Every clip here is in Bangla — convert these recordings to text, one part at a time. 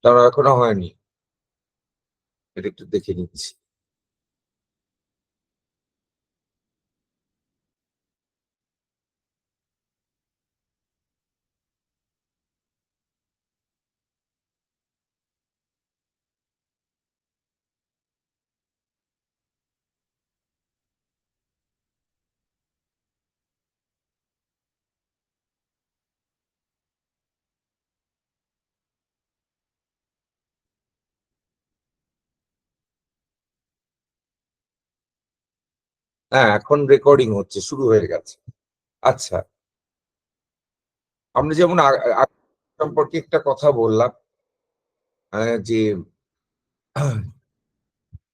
তারা এখনো হয়নি, এটা একটু দেখে নিচ্ছি। হ্যাঁ, এখন রেকর্ডিং হচ্ছে, শুরু হয়ে গেছে। আচ্ছা, আমরা যেমন সম্পর্কে একটা কথা বললাম, যে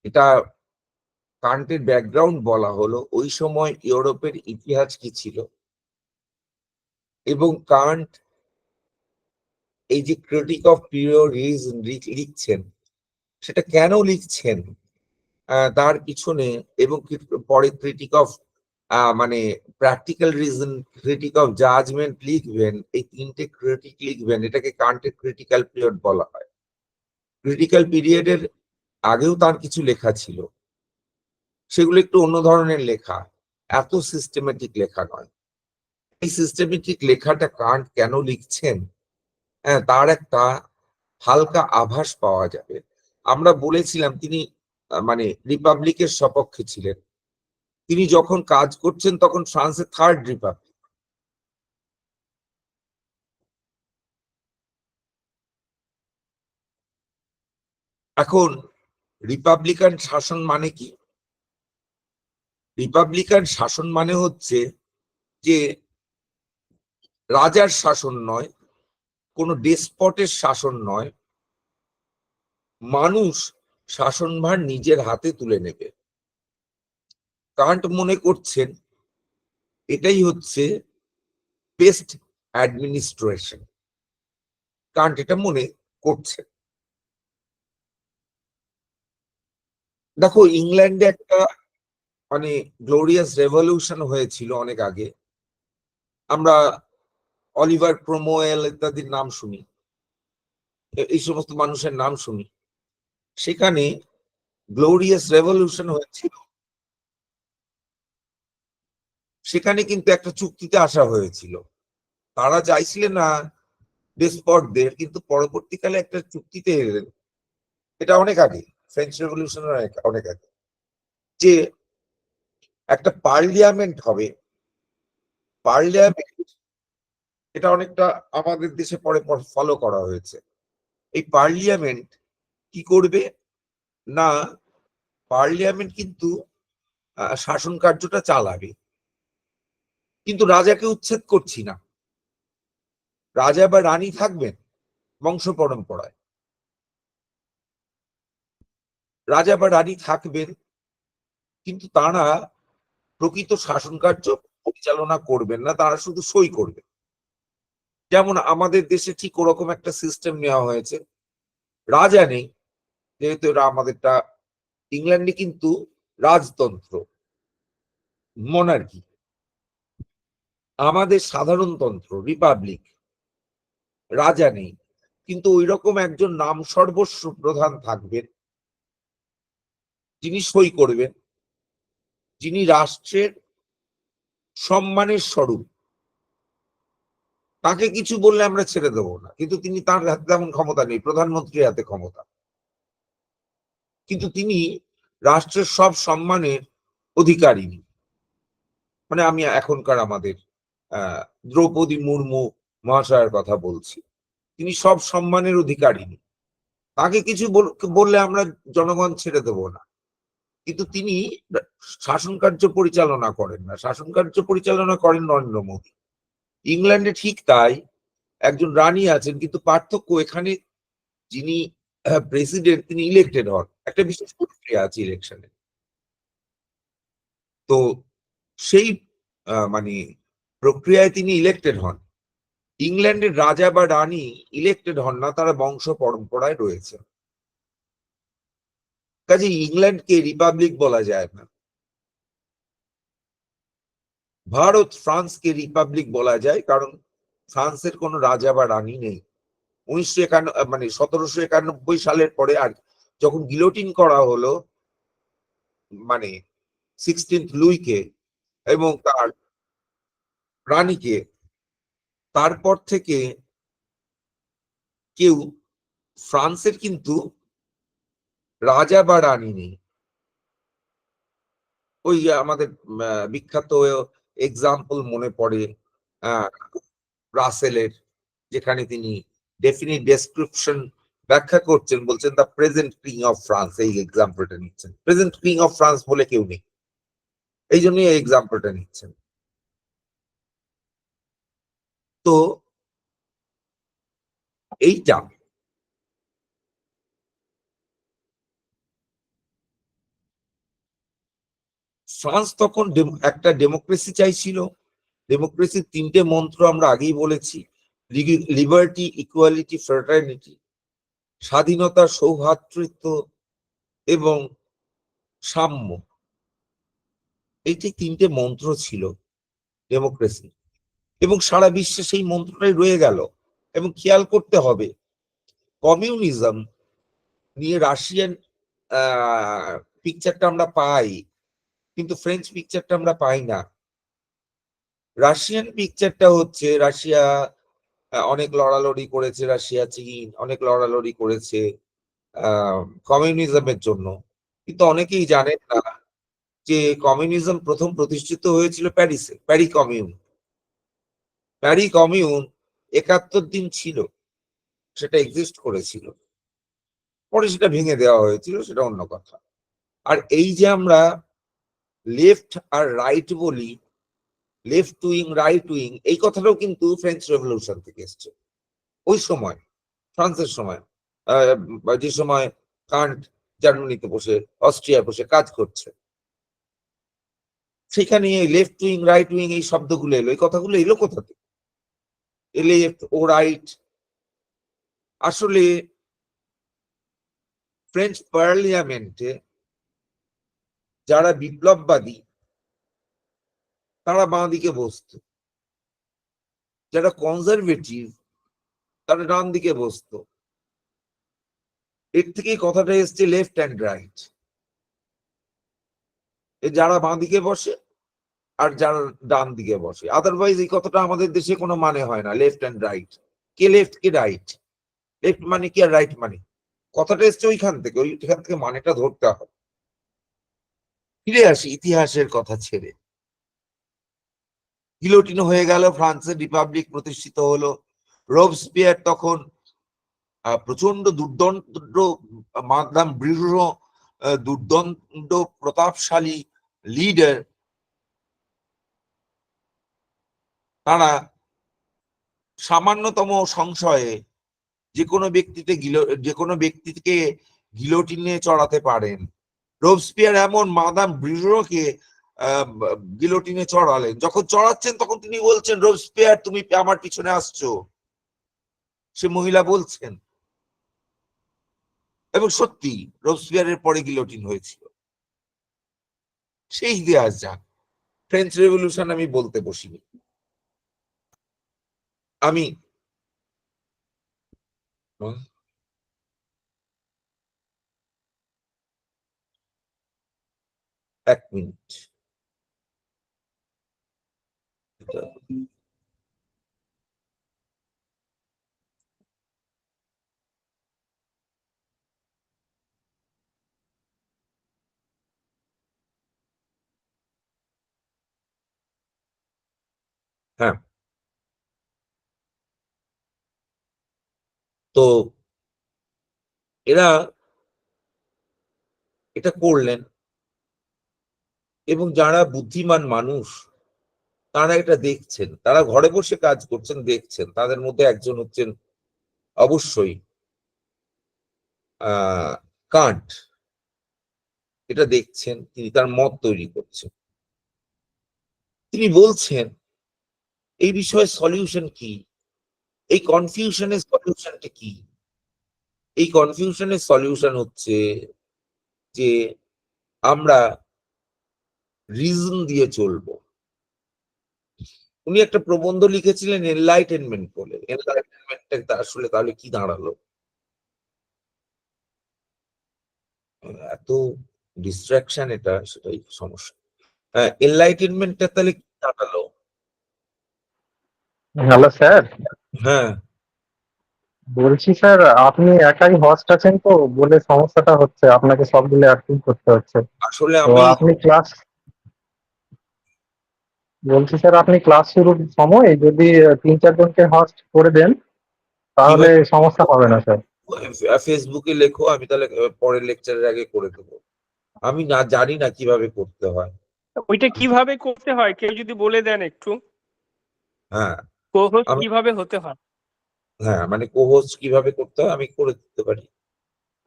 এটা কান্টের ব্যাকগ্রাউন্ড বলা হলো, ওই সময় ইউরোপের ইতিহাস কি ছিল এবং কান্ট এই যে ক্রিটিক অফ পিওর রিজন লিখছেন, সেটা কেন লিখছেন, তার পিছনে, এবং পরে ক্রিটিক অফ মানে practical reason, critique of judgement লিখবেন, এই তিনটে ক্রিটিক লিখবেন, এটাকে কান্টের ক্রিটিক্যাল পিরিয়ড বলা হয়। ক্রিটিক্যাল পিরিয়ডের আগেও তার কিছু লেখা ছিল, সেগুলো একটু অন্য ধরনের লেখা, এত সিস্টেমেটিক লেখা নয়। এই সিস্টেমেটিক লেখাটা কান্ট কেন লিখছেন, হ্যাঁ, তার একটা হালকা আভাস পাওয়া যাবে। আমরা বলেছিলাম তিনি মানে রিপাবলিকের সপক্ষে ছিলেন। তিনি যখন কাজ করছেন তখন ফ্রান্সের থার্ড রিপাবলিক। এখন রিপাবলিকান শাসন মানে কি? রিপাবলিকান শাসন মানে হচ্ছে যে রাজার শাসন নয়, কোনো ডেসপটের শাসন নয়, মানুষ শাসনভার নিজের হাতে তুলে নেবে। কান্ট মনে করছেন এটাই হচ্ছে বেস্ট অ্যাডমিনিস্ট্রেশন। কান্ট এটা মনে করছেন। দেখো, ইংল্যান্ডে একটা মানে গ্লোরিয়াস রেভলিউশন হয়েছিল অনেক আগে। আমরা অলিভার ক্রোমওয়েল ইত্যাদির নাম শুনি, এই সমস্ত মানুষের নাম শুনি। সেখানে গ্লোরিয়াস রেভলিউশন হয়েছিল, সেখানে কিন্তু একটা চুক্তিতে আসা হয়েছিল। তারা চাইছিলেন না ডেসপটদের, কিন্তু পরবর্তীকালে একটা চুক্তিতে এলেন। এটা অনেক আগে, ফ্রেঞ্চ রেভলিউশনের অনেক আগে, যে একটা পার্লিয়ামেন্ট হবে। পার্লিয়ামেন্ট, এটা অনেকটা আমাদের দেশে পরে ফলো করা হয়েছে। এই পার্লিয়ামেন্ট কি করবে না, পার্লিয়ামেন্ট কিন্তু শাসন কার্যটা চালাবে, কিন্তু রাজাকে উচ্ছেদ করছি না। রাজা বা রানী থাকবেন বংশ পরম্পরায়, রাজা বা রানী থাকবেন, কিন্তু তারা প্রকৃত শাসন কার্য পরিচালনা করবেন না, তারা শুধু সই করবেন। যেমন আমাদের দেশে ঠিক ওরকম একটা সিস্টেম নেওয়া হয়েছে, রাজা নেই, যেহেতু এরা আমাদেরটা, ইংল্যান্ডে কিন্তু রাজতন্ত্র, মনার্কি। আমাদের সাধারণতন্ত্র, রিপাবলিক, রাজা নেই, কিন্তু ওই রকম একজন নাম সর্বস্ব প্রধান থাকবেন, যিনি সই করবেন, যিনি রাষ্ট্রের সম্মানের স্বরূপ। তাকে কিছু বললে আমরা ছেড়ে দেবো না, কিন্তু তিনি, তার হাতে তেমন ক্ষমতা নেই, প্রধানমন্ত্রীর হাতে ক্ষমতা, কিন্তু তিনি রাষ্ট্রের সব সম্মানের অধিকারিণী। মানে আমি এখনকার আমাদের দ্রৌপদী মুর্মু মহাশয়ের কথা বলছি, তিনি সব সম্মানের অধিকারিণী। তাকে কিছু বললে আমরা জনগণ ছেড়ে দেব না, কিন্তু তিনি শাসন কার্য পরিচালনা করেন না, শাসন কার্য পরিচালনা করেন নরেন্দ্র মোদী। ইংল্যান্ডে ঠিক তাই, একজন রানী আছেন, কিন্তু পার্থক্য এখানে, যিনি প্রেসিডেন্ট তিনি ইলেক্টেড হন, একটা বিশেষ প্রক্রিয়া আছে ইলেকশনে। তো সেই মানে প্রক্রিয়ায় তিনি ইলেক্টেড হন। ইংল্যান্ডের রাজা বা রানী ইলেক্টেড হন না, তারা বংশ পরম্পরায় রয়েছে। কাজে ইংল্যান্ডকে রিপাবলিক বলা যায় না। ভারত, ফ্রান্সকে রিপাবলিক বলা যায়, কারণ ফ্রান্সের কোনো রাজা বা রানী নেই। 1991 মানে 1791 সালের পরে আর যখন গিলোটিন করা হলো মানে 16th লুইকে এবং তার রানীকে, তারপর থেকে কেউ ফ্রান্সের কিন্তু রাজা বা রানী নেই। ওই আমাদের বিখ্যাত এক্সাম্পল মনে পড়ে রাসেলের, যেখানে তিনি ডেফিনিট ডেসক্রিপশন ব্যাখ্যা করছেন, বলছেন the present king of France, এই এক্সাম্পলটা নিচ্ছেন। প্রেজেন্ট কিং অফ ফ্রান্স বলে কেউ নেই, এই জন্যই এই এক্সাম্পলটা নিচ্ছেন। তো এইটা ফ্রান্স তখন একটা ডেমোক্রেসি চাইছিল। ডেমোক্রেসির 3টে মন্ত্র আমরা আগেই বলেছি, লিবার্টি, ইকুয়ালিটি, ফ্র্যাটার্নিটি, স্বাধীনতা, সৌভ্রাতৃত্ব এবং সাম্য। এইটি 3টে মন্ত্র ছিল ডেমোক্রেসি, এবং সারা বিশ্বে সেই মন্ত্রটাই রয়ে গেল। এবং খেয়াল করতে হবে, কমিউনিজম নিয়ে রাশিয়ান পিকচারটা আমরা পাই, কিন্তু ফ্রেঞ্চ পিকচারটা আমরা পাই না। রাশিয়ান পিকচারটা হচ্ছে রাশিয়া অনেক লড়ালড়ি করেছে, রাশিয়া চীন অনেক লড়ালড়ি করেছে কমিউনিজমের জন্য, কিন্তু অনেকেই জানেন না যে কমিউনিজম প্রথম প্রতিষ্ঠিত হয়েছিল প্যারিসে, প্যারি কমিউন। প্যারি কমিউন 71 দিন ছিল, সেটা এক্সিস্ট করেছিল, পরে সেটা ভেঙে দেওয়া হয়েছিল, সেটা অন্য কথা। আর এই যে আমরা লেফট আর রাইট বলি, লেফট উইং রাইট উইং, এই কথাটাও কিন্তু ফ্রেঞ্চ রেভলিউশন থেকে এসছে। ওই সময় ফ্রান্সের সময় যে সময় কান্ট জার্মানিতে বসে, অস্ট্রিয়ায় বসে কাজ করছে, সেখানে লেফট উইং রাইট উইং এই শব্দগুলো এলো, এই কথাগুলো এলো কোথা থেকে? লেফট ও রাইট আসলে ফ্রেঞ্চ পার্লিয়ামেন্টে যারা বিপ্লববাদী তারা বাঁ দিকে বসতো, যারা কনজারভেটিভ তারা ডান দিকে বসতো। এর থেকেই কথাটা এসছে লেফট অ্যান্ড রাইট। যারা বাঁ দিকে বসে আর যারা ডান দিকে বসে, আদারওয়াইজ এই কথাটা আমাদের দেশে কোনো মানে হয় না, left and right. K left K right? Left মানে কি আর রাইট মানে? কথাটা এসছে ওইখান থেকে, ওইখান থেকে মানেটা ধরতে হবে। ফিরে আসি ইতিহাসের কথা ছেড়ে। গিলোটিন হয়ে গেল, ফ্রান্সের রিপাবলিক প্রতিষ্ঠিত হলো। রোবস্পিয়ার তখন প্রচন্ড দুর্দণ্ড, মাদাম ব্রিউরো দুর্দণ্ড প্রতাপশালী লিডার, তারা সামান্যতম সংশয়ে যে কোনো ব্যক্তিকে গিলোটিনে চড়াতে পারেন। রোবস্পিয়ার এমন মাদাম ব্রিউরোকে গিলোটিনে চড়ালেন, যখন চড়াচ্ছেন তখন তিনি বলছেন, রোবস্পিয়ার তুমি আমার পিছনে আসছো, সে মহিলা বলছেন। এবং সত্যি রোবস্পিয়ারের পরে গিলোটিন হয়েছিল। সেই ইতিহাস যা, ফ্রেঞ্চ রেভলিউশন আমি বলতে বসিনি। আমি 1 মিনিট। হ্যাঁ, তো এরা এটা করলেন, এবং যারা বুদ্ধিমান মানুষ তারা এটা দেখছেন, তারা ঘরে বসে কাজ করছেন, দেখছেন। তাদের মধ্যে একজন হচ্ছেন অবশ্যই কান্ট। এটা দেখছেন, তিনি তার মত তৈরি করছেন। তিনি বলছেন এই বিষয়ে সলিউশন কি, এই কনফিউশনের সলিউশনটা কি? এই কনফিউশনের সলিউশন হচ্ছে যে আমরা রিজন দিয়ে চলবো। উনি একটা প্রবন্ধ লিখেছিলেন এনলাইটেনমেন্ট বলে। এনলাইটেনমেন্টটা আসলে তাহলে কি দাঁড়ালো? এত ডিস্ট্রাকশন এটা, সেটাই সমস্যা। হ্যাঁ, এনলাইটেনমেন্টটা তাহলে কি দাঁড়ালো? হ্যালো স্যার, হ্যাঁ, বলছি স্যার আপনি একাই হোস্ট আছেন তো বলে সমস্যাটা হচ্ছে, আপনাকে সবগুলো অ্যাক্টিভ করতে হচ্ছে। আসলে তো আমি আপনি ক্লাস, বলছি স্যার আপনি ক্লাস শুরুর সময় যদি 3-4 জনকে হোস্ট করে দেন তাহলে কিভাবে সমস্যা হবে না স্যার। ফেসবুকে লেখো, আমি তাহলে পরের লেকচারের আগে করে দেবো। আমি না জানি না কিভাবে করতে হয়। ওইটা কিভাবে করতে হয় কেউ যদি বলে দেন একটু, হ্যাঁ, কোহোস্ট আমি কিভাবে হতে হয়? হ্যাঁ মানে কোহোস্ট কিভাবে করতে হয় আমি করে দিতে পারি।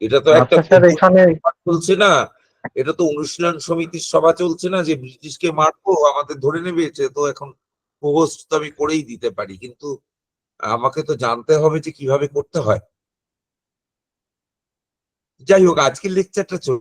এটা তো একটা আচ্ছা স্যার, এখানে চলছে না, এটা তো অনুশীলন সমিতির সভা চলছে না যে ব্রিটিশকে মারবো আমাদের ধরে নেবে, তো এখন কোহোস্ট তো আমি করেই দিতে পারি, কিন্তু আমাকে তো জানতে হবে যে কিভাবে করতে হয়। যাই হোক, আজকের লেকচারটা চল।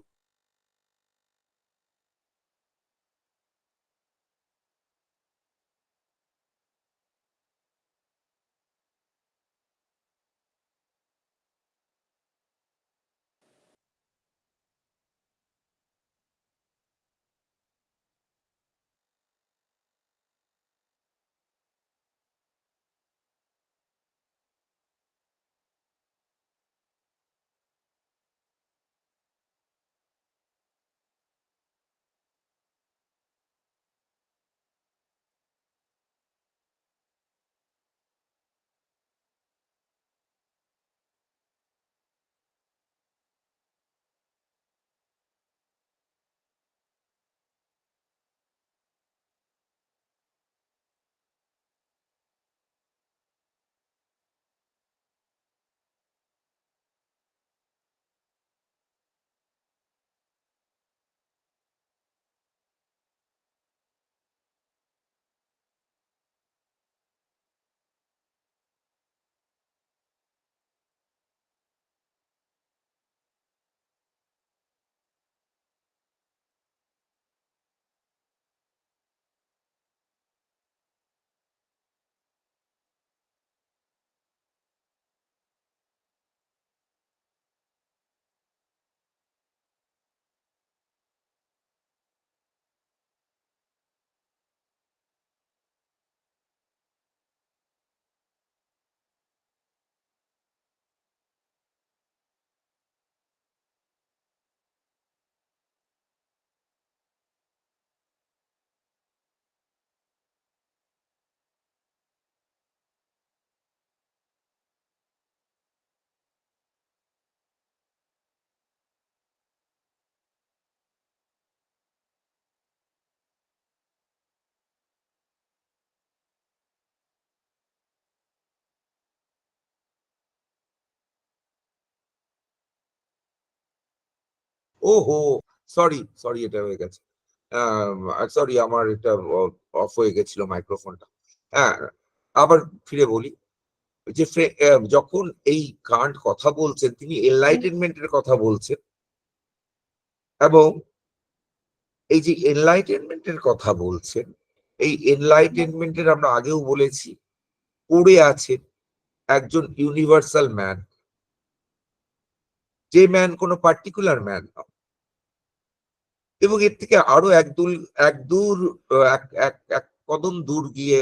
ওহো, সরি সরি, এটা হয়ে গেছে। সরি, আমার এটা অফ হয়ে গেছিল মাইক্রোফোনটা। হ্যাঁ, আবার ফিরে বলি যে যখন এই কান্ট কথা বলছেন তিনি এনলাইটেনমেন্টের কথা বলছেন, এবং এই যে এনলাইটেনমেন্টের কথা বলছেন, এই এনলাইটেনমেন্টের আমরা আগেও বলেছি পড়ে আছেন একজন ইউনিভার্সাল ম্যান, যে ম্যান কোনো পার্টিকুলার ম্যান নয়। এবং এর থেকে আরো এক দূর এক কদম দূর গিয়ে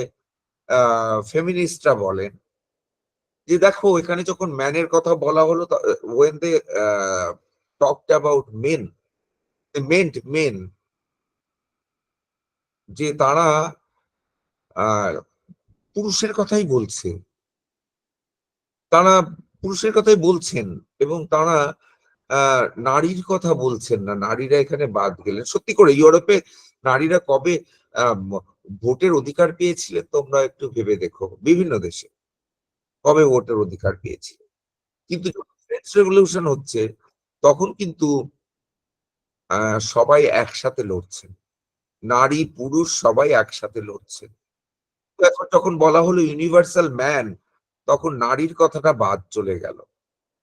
ফেমিনিস্টরা বলেন যে দেখো, এখানে যখন ম্যানের কথা বলা হলো, when they talked about men, they meant men, যে তারা পুরুষের কথাই বলছে, তারা পুরুষের কথাই বলছেন, এবং তারা নারীর কথা বলছেন না। নারীরা এখানে বাদ গেলেন। সত্যি করে ইউরোপে নারীরা কবে ভোটের অধিকার পেয়েছিলেন তোমরা একটু ভেবে দেখো, বিভিন্ন দেশে কবে ভোটের অধিকার পেয়েছিল। কিন্তু যখন ফ্রেঞ্চ রেভলিউশন হচ্ছে তখন কিন্তু সবাই একসাথে লড়ছেন, নারী পুরুষ সবাই একসাথে লড়ছেন। তো এখন যখন বলা হলো ইউনিভার্সাল ম্যান, তখন নারীর কথাটা বাদ চলে গেল।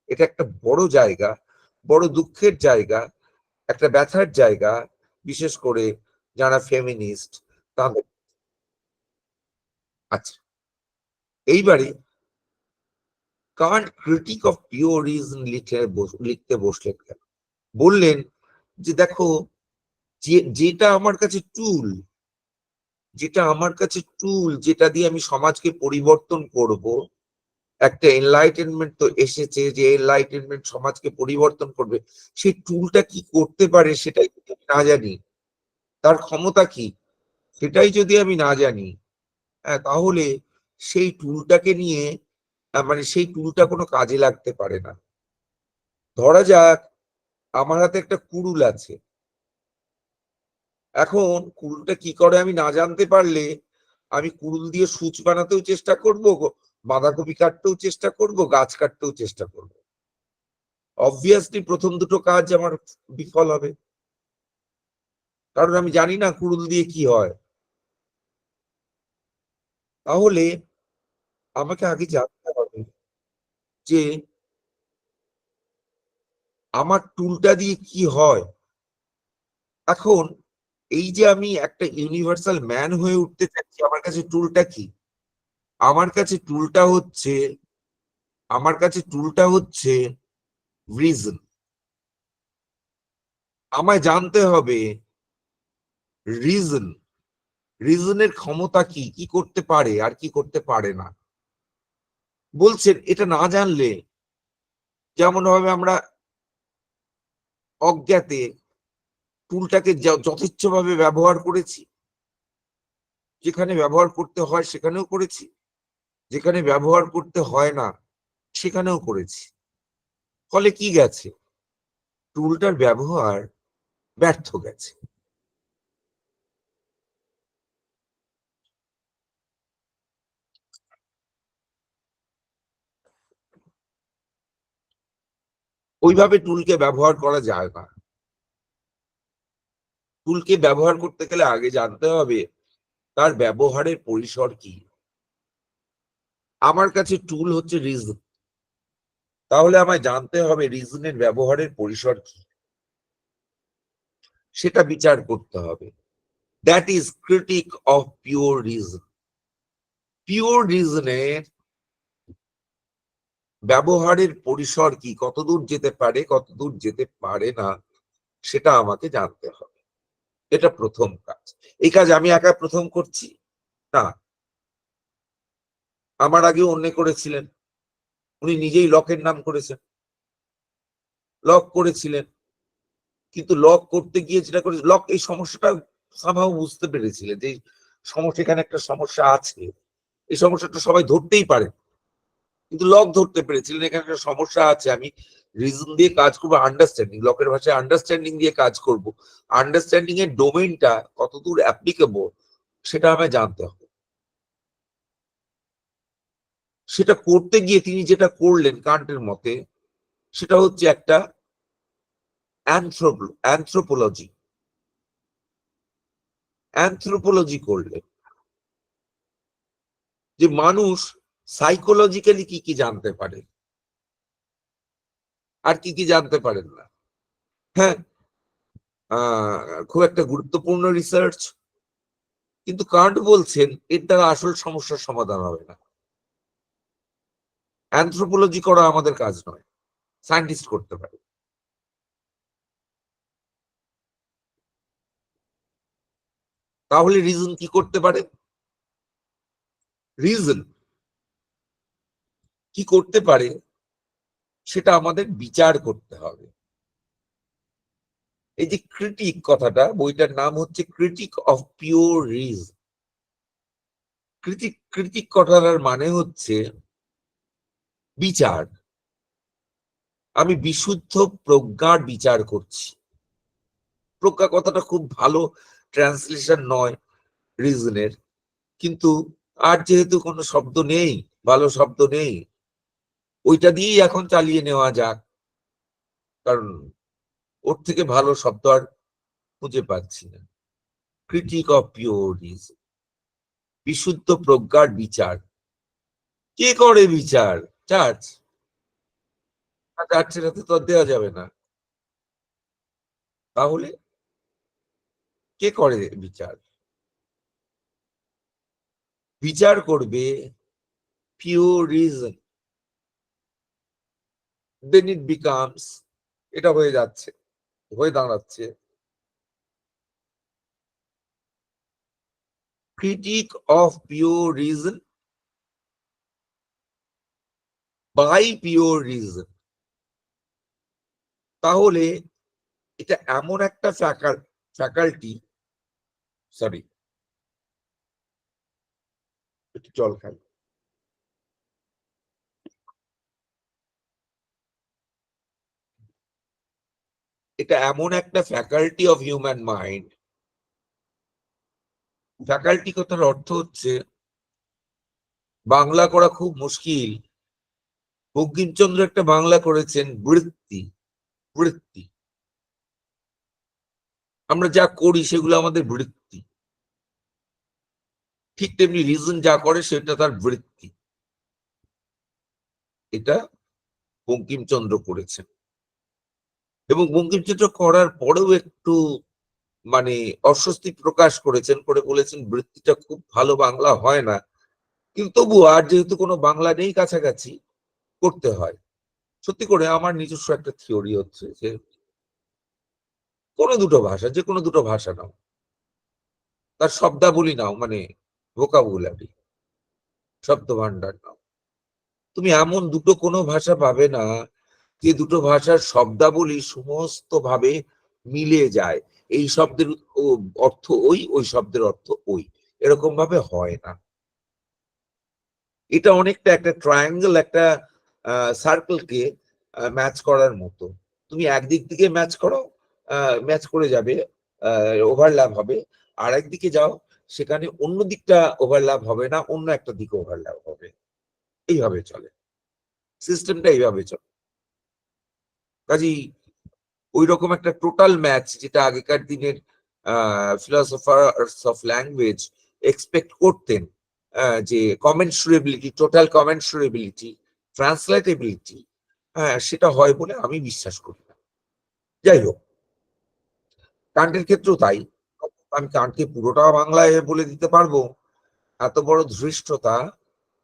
এটা একটা বড় জায়গা, বড় দুঃখের জায়গা, একটা ব্যথার জায়গা, বিশেষ করে যারা ফেমিনিস্ট তাদের। আচ্ছা, এইবারে Kant critique of pure reason লিখতে বসলেন কেন? বললেন যে দেখো, যেটা আমার কাছে টুল, যেটা দিয়ে আমি সমাজকে পরিবর্তন করব, একটা এনলাইটেনমেন্ট তো এসেছে যে এনলাইটেনমেন্ট সমাজকে পরিবর্তন করবে, সেই টুলটা কি করতে পারে সেটাই যদি আমি না জানি, তার ক্ষমতা কি সেটাই যদি আমি না জানি, তাহলে সেই টুলটাকে নিয়ে মানে সেই টুলটা কোনো কাজে লাগতে পারে না। ধরা যাক আমার হাতে একটা কুড়ুল আছে, এখন কুড়ুলটা কি করে আমি না জানতে পারলে আমি কুড়ুল দিয়ে সূচ বানাতেও চেষ্টা করব, বাঁধাকপি কাটতেও চেষ্টা করব, গাছ কাটতেও চেষ্টা করব, অবভিয়াসলি প্রথম দুটো কাজ আমার বিফল হবে, কারণ আমি জানি না কুড়ুল দিয়ে কি হয়। তাহলে আমাকে আগে জানতে হবে যে আমার টুলটা দিয়ে কি হয়। এখন এই যে আমি একটা ইউনিভার্সাল ম্যান হয়ে উঠতে চাচ্ছি, আমার কাছে টুলটা কি? আমার কাছে টুলটা হচ্ছে রিজন। আমায় জানতে হবে রিজন, রিজনের ক্ষমতা কি, কি করতে পারে আর কি করতে পারে না। বলছেন এটা না জানলে, যেমন ভাবে আমরা অজ্ঞাতে টুলটাকে যথেচ্ছভাবে ব্যবহার করেছি, যেখানে ব্যবহার করতে হয় সেখানেও করেছি, যেখানে ব্যবহার করতে হয় না সেখানেও করেছি, ফলে কি গেছে? টুলটার ব্যবহার ব্যর্থ গেছে। ওইভাবে টুলকে ব্যবহার করা যায় না। টুলকে ব্যবহার করতে গেলে আগে জানতে হবে তার ব্যবহারের পরিসর কি। আমার কাছে টুল হচ্ছে রিজন, তাহলে আমায় জানতে হবে রিজনের ব্যবহারের পরিসর কি, সেটা বিচার করতে হবে। That is critique of pure reason. Pure রিজনের ব্যবহারের পরিসর কি, কতদূর যেতে পারে কতদূর যেতে পারে না, সেটা আমাকে জানতে হবে। এটা প্রথম কাজ। এই কাজ আমি একা প্রথম করছি না, আমার আগে অন্য করেছিলেন, উনি নিজেই লকের নাম করেছেন, লক করেছিলেন, কিন্তু লক করতে গিয়ে যেটা করে লক এই সমস্যাটা সামহাও বুঝতে পেরেছিলেন যে সমস্যা, এখানে একটা সমস্যা আছে, এই সমস্যাটা সবাই ধরতেই পারে, কিন্তু লক ধরতে পেরেছিলেন এখানে একটা সমস্যা আছে, আমি রিজন দিয়ে কাজ করবো, আন্ডারস্ট্যান্ডিং, লকের ভাষায় আন্ডারস্ট্যান্ডিং দিয়ে কাজ করব, আন্ডারস্ট্যান্ডিং এর ডোমেইনটা কতদূর অ্যাপ্লিকেবল সেটা আমায় জানতে হবে। সেটা করতে গিয়ে তিনি যেটা করলেন কান্টের মতে, সেটা হচ্ছে একটা অ্যানথ্রোপোলজি করলেন, যে মানুষ সাইকোলজিক্যালি কি কি জানতে পারে আর কি কি জানতে পারেন না। হ্যাঁ, খুব একটা গুরুত্বপূর্ণ রিসার্চ, কিন্তু কান্ট বলছেন এর দ্বারা আসল সমস্যার সমাধান হবে না। অ্যানথ্রোপোলজি করা আমাদের কাজ নয়, সায়েন্টিস্ট করতে পারে। তাহলে রিজন কি করতে পারে? রিজন কি করতে পারে সেটা আমাদের বিচার করতে হবে। এই যে ক্রিটিক কথাটা, বইটার নাম হচ্ছে critique of pure reason. Critique কথাটার মানে হচ্ছে বিচার। আমি বিশুদ্ধ প্রজ্ঞার বিচার করছি। প্রজ্ঞা কথাটা খুব ভালো ট্রান্সলেশন নয় রিজনের, কিন্তু আর যেহেতু কোনো শব্দ নেই, ভালো শব্দ নেই, ওইটা দিয়েই এখন চালিয়ে নেওয়া যাক, কারণ ওর থেকে ভালো শব্দ আর খুঁজে পাচ্ছি না। ক্রিটিক অফ পিওর রিজন, বিশুদ্ধ প্রজ্ঞার বিচার। কে করে বিচার? চার্চ। চার্চের হাতে তো দেওয়া যাবে না, তাহলে কে করে বিচার? বিচার করবে pure reason, then it becomes, এটা হয়ে যাচ্ছে, হয়ে দাঁড়াচ্ছে critic of pure reason by pure reason। তাহলে এটা এমন একটা ফ্যাকাল্টি, সরি একটু জল খাই, এটা এমন একটা faculty of human mind. Faculty কথার অর্থ হচ্ছে, বাংলা করা খুব মুশকিল, বঙ্কিমচন্দ্র একটা বাংলা করেছেন বৃত্তি। বৃত্তি, আমরা যা করি সেগুলো আমাদের বৃত্তি, ঠিক তেমনি রিজন যা করে সেটা তার বৃত্তি। এটা বঙ্কিমচন্দ্র করেছেন, এবং বঙ্কিমচন্দ্র করার পরেও একটু মানে অস্বস্তি প্রকাশ করেছেন, করে বলেছেন বৃত্তিটা খুব ভালো বাংলা হয় না, কিন্তু তবুও আর যেহেতু কোনো বাংলা নেই কাছাকাছি, করতে হয়। সত্যি করে আমার নিজস্ব একটা থিওরি হচ্ছে যে কোনো দুটো ভাষা, যে কোনো দুটো ভাষা নাও, তার শব্দাবলী নাও, মানে ভোকাবুলারি, শব্দ ভান্ডার নাও, তুমি এমন দুটো কোনো ভাষা পাবে না যে দুটো ভাষার শব্দাবলী সমস্ত ভাবে মিলে যায়, এই শব্দের অর্থ ওই, ওই শব্দের অর্থ ওই, এরকম ভাবে হয় না। এটা অনেকটা একটা ট্রায়াঙ্গেল, একটা সার্কেলকে ম্যাচ করার মতো। তুমি একদিক থেকে ম্যাচ করো, ম্যাচ করে যাবে, ওভারল্যাপ হবে, আর একদিকে যাও, সেখানে অন্য দিকটা ওভারল্যাপ হবে না, অন্য একটা দিকে ওভারল্যাপ হবে। এইভাবে চলে সিস্টেমটা, এইভাবে চলে। কাজেই ওই রকম একটা টোটাল ম্যাচ, যেটা আগেকার দিনের ফিলসফার্স অফ ল্যাঙ্গুয়েজ এক্সপেক্ট করতেন, যে কমেন্সুরেবিলিটি, টোটাল কমেন্সুরেবিলিটি, ট্রান্সলেটেবিলিটি, সেটা হয় বলে আমি বিশ্বাস করি না। যাই হোক, কান্টের ক্ষেত্রেও তাই। আমি কান্টকে পুরোটা বাংলায় বলে দিতে পারবো এত বড় ধৃষ্টতা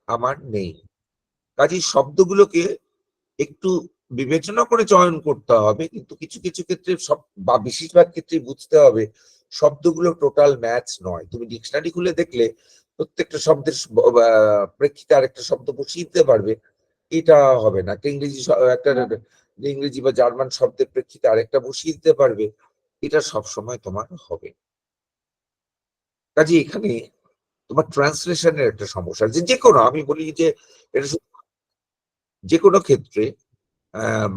আমার নেই। কাজেই শব্দগুলোকে একটু বিবেচনা করে চয়ন করতে হবে, কিন্তু কিছু কিছু ক্ষেত্রে সব বা বেশিরভাগ ক্ষেত্রে বুঝতে হবে শব্দগুলো টোটাল ম্যাচ নয়। তুমি ডিকশনারি খুলে দেখলে প্রত্যেকটা শব্দের প্রেক্ষিতে আরেকটা শব্দ বসিয়ে দিতে পারবে, এটা হবে না। একটা ইংরেজি বা জার্মান শব্দের প্রেক্ষিতে আরেকটা বসিয়ে দিতে পারবে, এটা সবসময় তোমার হবে। কাজে এখানে তোমার ট্রান্সলেশনের একটা সমস্যা, যে কোনো, আমি বলি যে এটা যে কোনো ক্ষেত্রে,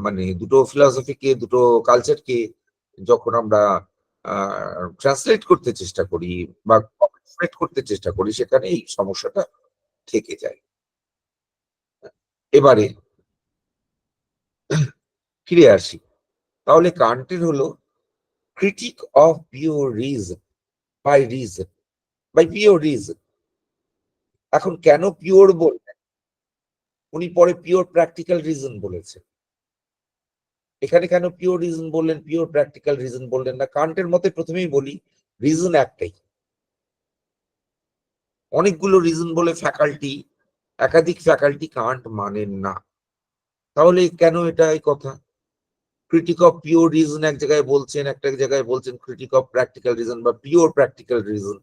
মানে দুটো ফিলসফিকে, দুটো কালচারকে যখন আমরা ট্রান্সলেট করতে চেষ্টা করি বা কমিউনিকেট করতে চেষ্টা করি, সেখানে এই সমস্যাটা থেকে যায়। এবারে ফিরে আসি, তাহলে কান্টের হলো critique of pure reason by reason, by pure reason. এখন কেন পিওর বললেন, উনি পরে পিওর প্র্যাকটিক্যাল রিজন বলেছেন। এখানে কেন পিওর রিজন বললেন, পিওর প্র্যাকটিক্যাল রিজন বললেন না? কান্টের মতে প্রথমেই বলি, রিজন একটাই। অনেকগুলো রিজন বলে ফ্যাকাল্টি, একাধিক ফ্যাকাল্টি কান্ট মানেন না। তাহলে কেন এটা এই কথা? ক্রিটিক অফ পিওর রিজন এক জায়গায় বলছেন, একটা জায়গায় বলছেন ক্রিটিক অফ প্র্যাকটিক্যাল রিজন বা পিওর প্র্যাকটিক্যাল রিজন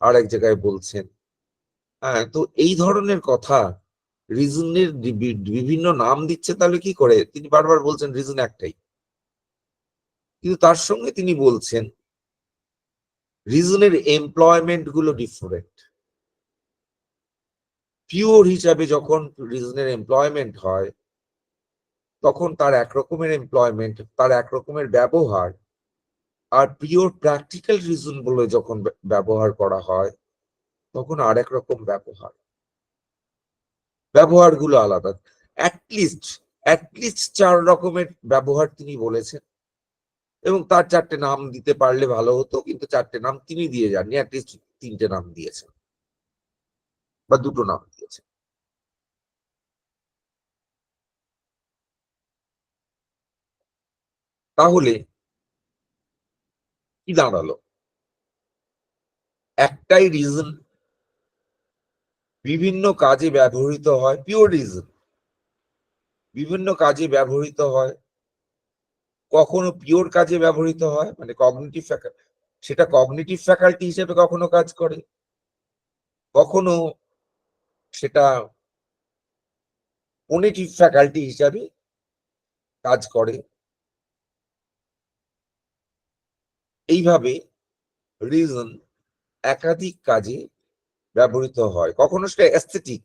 আর এক জায়গায় বলছেন। হ্যাঁ, তো এই ধরনের কথা, রিজনের বিভিন্ন নাম দিচ্ছে, তাহলে কি করে? তিনি বারবার বলছেন রিজন একটাই, কিন্তু তার সঙ্গে তিনি বলছেন রিজনের এমপ্লয়মেন্ট গুলো ডিফারেন্ট। পিওর হিসাবে যখন রিজনের এমপ্লয়মেন্ট হয়, তখন তার একরকমের এমপ্লয়মেন্ট, তার একরকমের ব্যবহার। আর পিওর প্র্যাকটিক্যাল রিজন বলে যখন ব্যবহার করা হয়, তখন আর এক রকম ব্যবহার, ব্যবহারগুলো আলাদা। অ্যাটলিস্ট 4 রকমের ব্যবহার তিনি বলেছেন, এবং তার 4টে নাম দিতে পারলে ভালো হতো, কিন্তু 4টে নাম তিনি দিয়ে যাননি, অ্যাটলিস্ট 3টে নাম দিয়েছেন বা 2টো নাম দিয়েছেন। তাহলে কি দাঁড়ালো? একটাই রিজন বিভিন্ন কাজে ব্যবহৃত হয়, পিওর রিজন, বিভিন্ন কাজে ব্যবহৃত হয়, কখনো পিওর কাজে ব্যবহৃত হয়, মানে কগনিটিভ ফ্যাকাল্টি, সেটা কগনিটিভ ফ্যাকাল্টি হিসেবে কখনো কাজ করে, কখনো সেটা কোনিটিভ ফ্যাকাল্টি হিসাবে কাজ করে। এইভাবে রিজন একাধিক কাজে ব্যবহৃত হয়, কখনো সেটা অ্যাস্থেটিক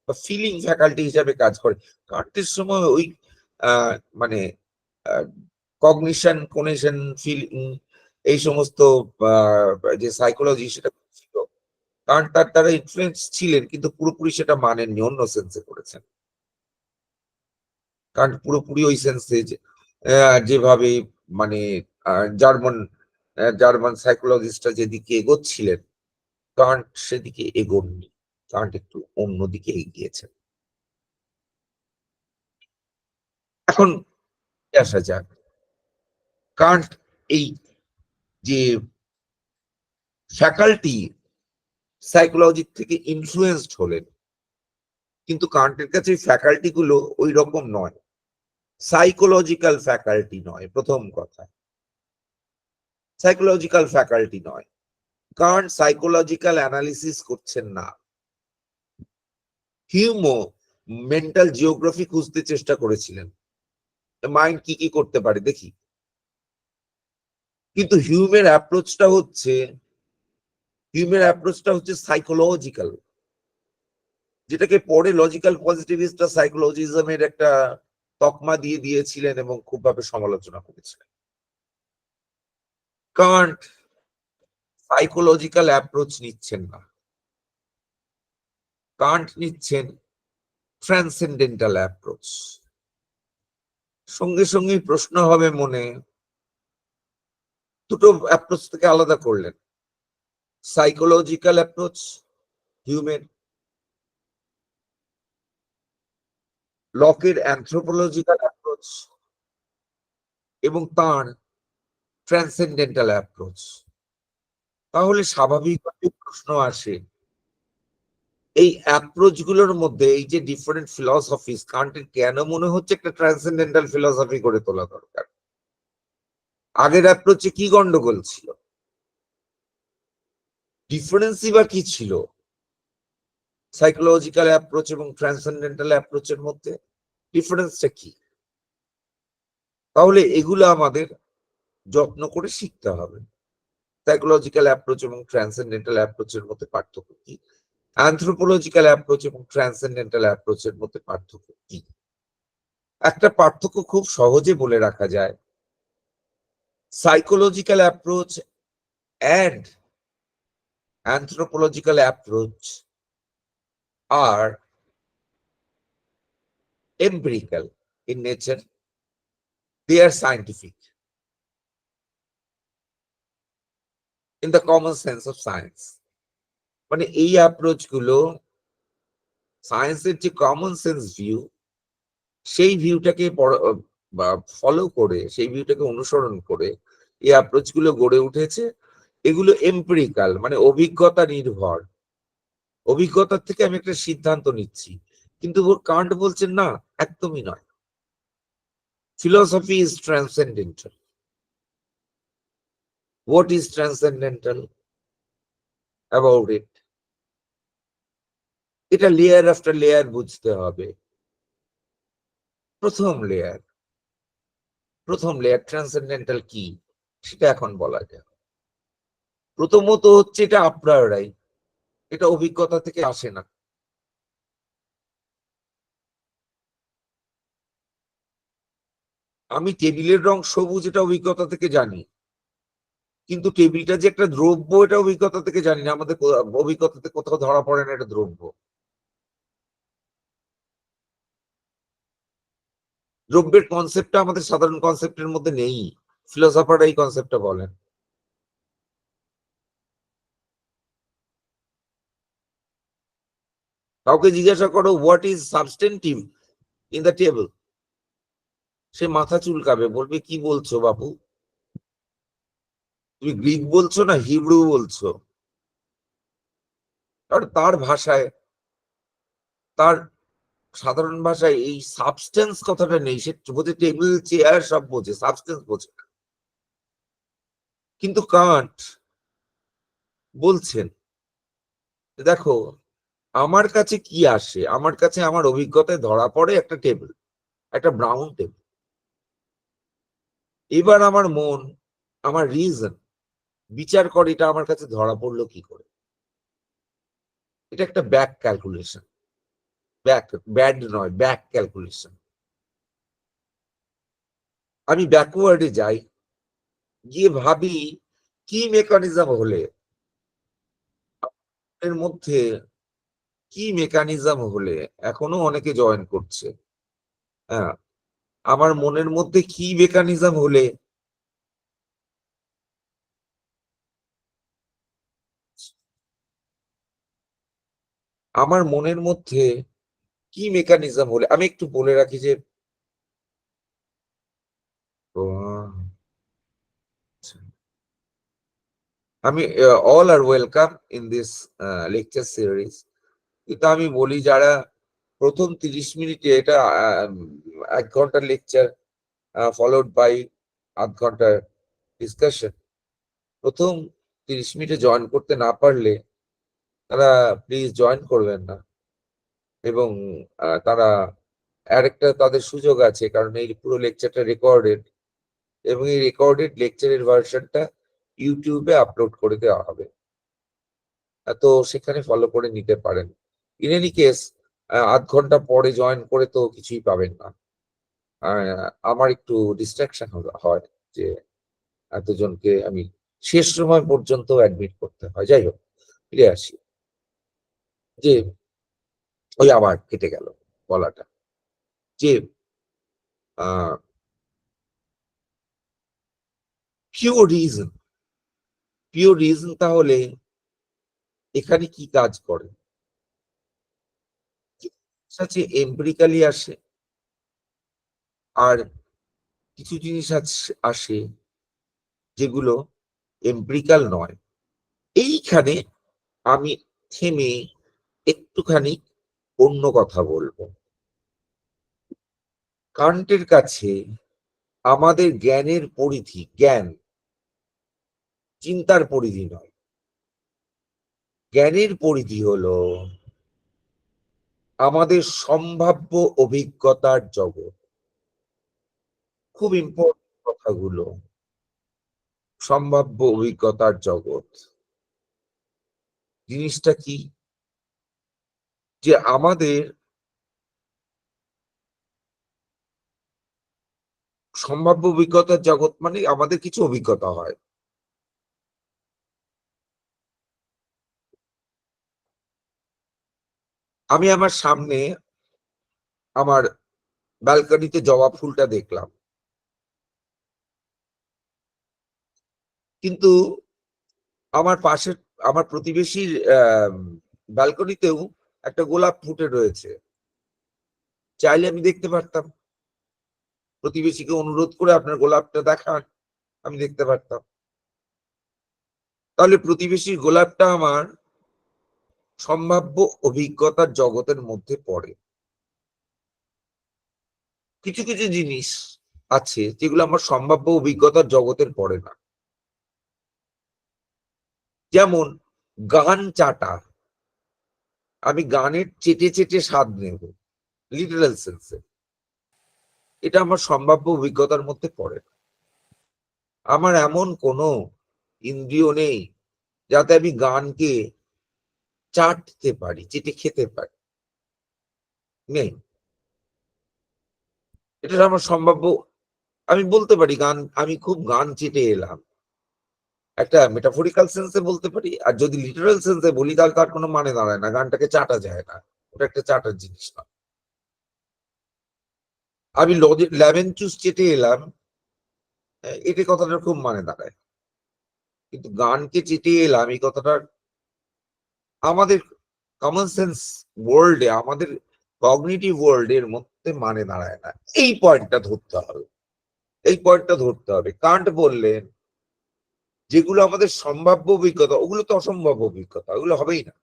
বা ফিলিং ফ্যাকাল্টি হিসাবে কাজ করে। কান্টের সময় ওই মানে কগনিশন, কোনেশন, ফিলিং, এই সমস্ত যে সাইকোলজি সেটা ছিল, কারণ তার দ্বারা ইনফ্লুয়েন্স ছিলেন, কিন্তু পুরোপুরি সেটা মানেননি, অন্য সেন্সে করেছেন। কারণ পুরোপুরি ওই সেন্সে যেভাবে মানে জার্মান জার্মান সাইকোলজিস্টরা যেদিকে এগোচ্ছিলেন, কান্ট সেদিকে এগোননি, কান্ট একটু অন্যদিকে এগিয়েছেন। এখন আসা যাক, কান্ট এই যে ফ্যাকাল্টি সাইকোলজি থেকে ইনফ্লুয়েন্সড হলেন, কিন্তু কান্টের কাছে ফ্যাকাল্টি গুলো ওই রকম নয়, সাইকোলজিক্যাল ফ্যাকাল্টি নয়। প্রথম কথা, সাইকোলজিক্যাল ফ্যাকাল্টি নয়, কান্ট সাইকোলজিক্যাল অ্যানালিসিস করছেন না। হিউমও মেন্টাল জিওগ্রাফি খুঁজতে চেষ্টা করেছিলেন, মাইন্ড কি কি করতে পারে দেখি, কিন্তু হিউমের অ্যাপ্রোচটা হচ্ছে সাইকোলজিক্যাল, যেটাকে পরে লজিক্যাল পজিটিভিস্টরা সাইকোলজিজমের একটা তকমা দিয়ে দিয়েছিলেন এবং খুবভাবে সমালোচনা করেছিলেন। কান্ট সাইকোলজিক্যাল অ্যাপ্রোচ নিচ্ছেন না, কান্ট নিচ্ছেন ট্রান্সেন্ডেন্টাল অ্যাপ্রোচ। সঙ্গে সঙ্গে প্রশ্ন হবে মনে, দুটো অ্যাপ্রোচ থেকে আলাদা করলেন, সাইকোলজিক্যাল অ্যাপ্রোচ হিউমের, লকের অ্যানথ্রোপোলজিক্যাল অ্যাপ্রোচ, এবং তার ট্রান্সেন্ডেন্টাল অ্যাপ্রোচ। তাহলে স্বাভাবিকভাবে প্রশ্ন আসে, এই অ্যাপ্রোচ গুলোর মধ্যে এই যে ডিফারেন্ট ফিলসফিস, কান্টের কেন মনে হচ্ছে একটা ট্রান্সেন্ডেন্টাল ফিলসফি করে তোলা দরকার? আগের অ্যাপ্রোচে কি গন্ডগোল ছিল, ডিফারেন্সই বা কি ছিল সাইকোলজিক্যাল অ্যাপ্রোচ এবং ট্রান্সেন্ডেন্টাল অ্যাপ্রোচের মধ্যে? ডিফারেন্সটা কি? তাহলে এগুলো আমাদের যত্ন করে শিখতে হবে। সাইকোলজিক্যাল অ্যাপ্রোচ এবং ট্রান্সেন্ডেন্টাল অ্যাপ্রোচের মধ্যে পার্থক্য কি, অ্যানথ্রোপোলজিক্যাল অ্যাপ্রোচ এবং ট্রান্সেন্ডেন্টাল অ্যাপ্রোচের মধ্যে পার্থক্য কি? একটা পার্থক্য খুব সহজে বলে রাখা যায়, psychological approach and anthropological approach are empirical in nature, they are scientific in the common sense of science। মানে এই অ্যাপ্রোচ গুলো সায়েন্সের যে কমন সেন্স ভিউ, সেই ভিউটাকে ফলো করে, সেই ভিউটাকে অনুসরণ করে এই অ্যাপ্রোচ গুলো গড়ে উঠেছে। এগুলো এম্পিরিক্যাল, মানে অভিজ্ঞতা নির্ভর, অভিজ্ঞতার থেকে আমি একটা সিদ্ধান্ত নিচ্ছি। কিন্তু কান্ট বলছেন না, একদমই নয়। Philosophy is transcendental. What is transcendental about it? এটা লেয়ার আফটার লেয়ার বুঝতে হবে। প্রথম লেয়ার ট্রান্সেন্ডেন্টাল কি সেটা এখন বলা যায়। প্রথমত হচ্ছে এটা আপনারাই, এটা অভিজ্ঞতা থেকে আসে না। আমি টেবিলের রং সবুজ, এটা অভিজ্ঞতা থেকে জানি, কিন্তু টেবিলটা যে একটা দ্রব্য, এটা অভিজ্ঞতা থেকে জানি না। আমাদের অভিজ্ঞতাতে কোথাও ধরা পড়ে না এটা দ্রব্য। দ্রব্যের কনসেপ্টটা আমাদের সাধারণ কনসেপ্টের মধ্যে নেই, ফিলোসফাররা এই কনসেপ্টটা বলেন। কাউকে জিজ্ঞাসা করো what is substantive in the table, সে মাথা চুলকাবে, বলবে কি বলছো বাবু, তুমি গ্রিক বলছো না হিব্রু বলছো? আর তার ভাষায় তার সাধারণ ভাষায় এই সাবস্টেন্স কথাটা নেই, সে বোঝে টেবিল চেয়ার সব বোঝে, সাবস্টেন্স বোঝে না। কিন্তু কান্ট বলছেন দেখো আমার কাছে কি আসে, আমার কাছে আমার অভিজ্ঞতায় ধরা পড়ে একটা টেবিল, একটা ব্রাউন টেবিল। এবার আমার মন, আমার রিজন বিচার করে এটা আমার কাছে ধরা পড়লো কি করে। এটা একটা ব্যাক ক্যালকুলেশন, ব্যাড নয়, ব্যাক ক্যালকুলেশন। আমি ব্যাকওয়ার্ডে যাই, গিয়ে ভাবি কি মেকানিজম হলে, এর মধ্যে কি মেকানিজম হলে, এখনো অনেকে জয়েন করছে, হ্যাঁ, আমার মনের মধ্যে কি মেকানিজম হলে আমার মনের মধ্যে কি মেকানিজম হলে, আমি একটু বলে রাখি যে আমি all are welcome in this lecture series. কিন্তু আমি বলি যারা প্রথম 30 মিনিটে, এটা 1 ঘন্টার লেকচার ফলোড বাই আধ ঘন্টার ডিসকাশন, প্রথম 30 মিনিটে জয়েন করতে না পারলে তারা প্লিজ জয়েন করবেন না। এবং তারা আরেকটা তাদের সুযোগ আছে, কারণ এই পুরো লেকচারটা রেকর্ডেড, এবং এই রেকর্ডেড লেকচারের ভার্সনটা ইউটিউবে আপলোড করে দেওয়া হবে, তো সেখানে ফলো করে নিতে পারেন। ইন এনি কেস, আধ ঘন্টা পরে জয়েন করে তো কিছুই পাবেন না। আমার একটু ডিস্ট্রাকশন হয় যে এতজনকে আমি শেষ সময় পর্যন্ত অ্যাডমিট করতে হয়। যাই হোক, ফিরে আসি যে ওই আবার কেটে গেল বলাটা, যে পিওর রিজন, পিওর রিজন তাহলে এখানে কি কাজ করে? আছে এম্পিরিক্যালি আসে, আর কিছু জিনিস আসে যেগুলো এম্পিরিক্যাল নয়। এইখানে আমি থেমে একটুখানি অন্য কথা বলবো। কান্টের কাছে আমাদের জ্ঞানের পরিধি, জ্ঞান চিন্তার পরিধি নয়, জ্ঞানের পরিধি হলো আমাদের সম্ভাব্য অভিজ্ঞতার জগৎ। খুব ইম্পর্টেন্ট কথাগুলো, সম্ভাব্য অভিজ্ঞতার জগৎ জিনিসটা কি? যে আমাদের সম্ভাব্য অভিজ্ঞতার জগৎ মানে আমাদের কিছু অভিজ্ঞতা হয়। আমি আমার সামনে আমার ব্যালকনিতে জবা ফুলটা দেখলাম, কিন্তু আমার পাশের, আমার প্রতিবেশীর ব্যালকনিতেও একটা গোলাপ ফুটে রয়েছে। চাইলে আমি দেখতে পারতাম, প্রতিবেশীকে অনুরোধ করে আপনার গোলাপটা দেখান, আমি দেখতে পারতাম। তাহলে প্রতিবেশীর গোলাপটা আমার সম্ভাব্য অভিজ্ঞতার জগতের মধ্যে পড়ে। কিছু কিছু জিনিস আছে যেগুলো আমার সম্ভাব্য অভিজ্ঞতার জগতের পড়ে না, যেমন গান চাটা। আমি গানের চেটে চেটে স্বাদ নেব, লিটারাল সেন্সে, এটা আমার সম্ভাব্য অভিজ্ঞতার মধ্যে পড়ে না। আমার এমন কোনো ইন্দ্রিয় নেই যাতে আমি গানকে চাটতে পারি, চেটে খেতে পারি, নেই। এটা আমার সম্ভাব্য। আমি বলতে পারি গান, আমি খুব গান চেটে এলাম, একটা মেটাফরিক্যাল সেন্সে বলতে পারি। আর যদি লিটারাল সেন্সে বলি তাহলে তার কোনো মানে দাঁড়ায় না, গানটাকে চাটা যায় না, ওটা একটা চাটার জিনিস না। আমি লেমন জুস চেটে এলাম, এটা কথাটার খুব মানে দাঁড়ায়। কিন্তু গানকে চেটে এলাম এই কথাটার আমাদের কমন সেন্স ওয়ার্ল্ডে, আমাদের কগনিটিভ ওয়ার্ল্ডের মধ্যে মানে দাঁড়ায় না। এই পয়েন্টটা ধরতে হবে, এই পয়েন্টটা ধরতে হবে। কান্ট বললেন যেগুলো আমাদের সম্ভাব্য অভিজ্ঞতা ওগুলো তো অসম্ভাব্য অভিজ্ঞতা, ওগুলো হবেই না।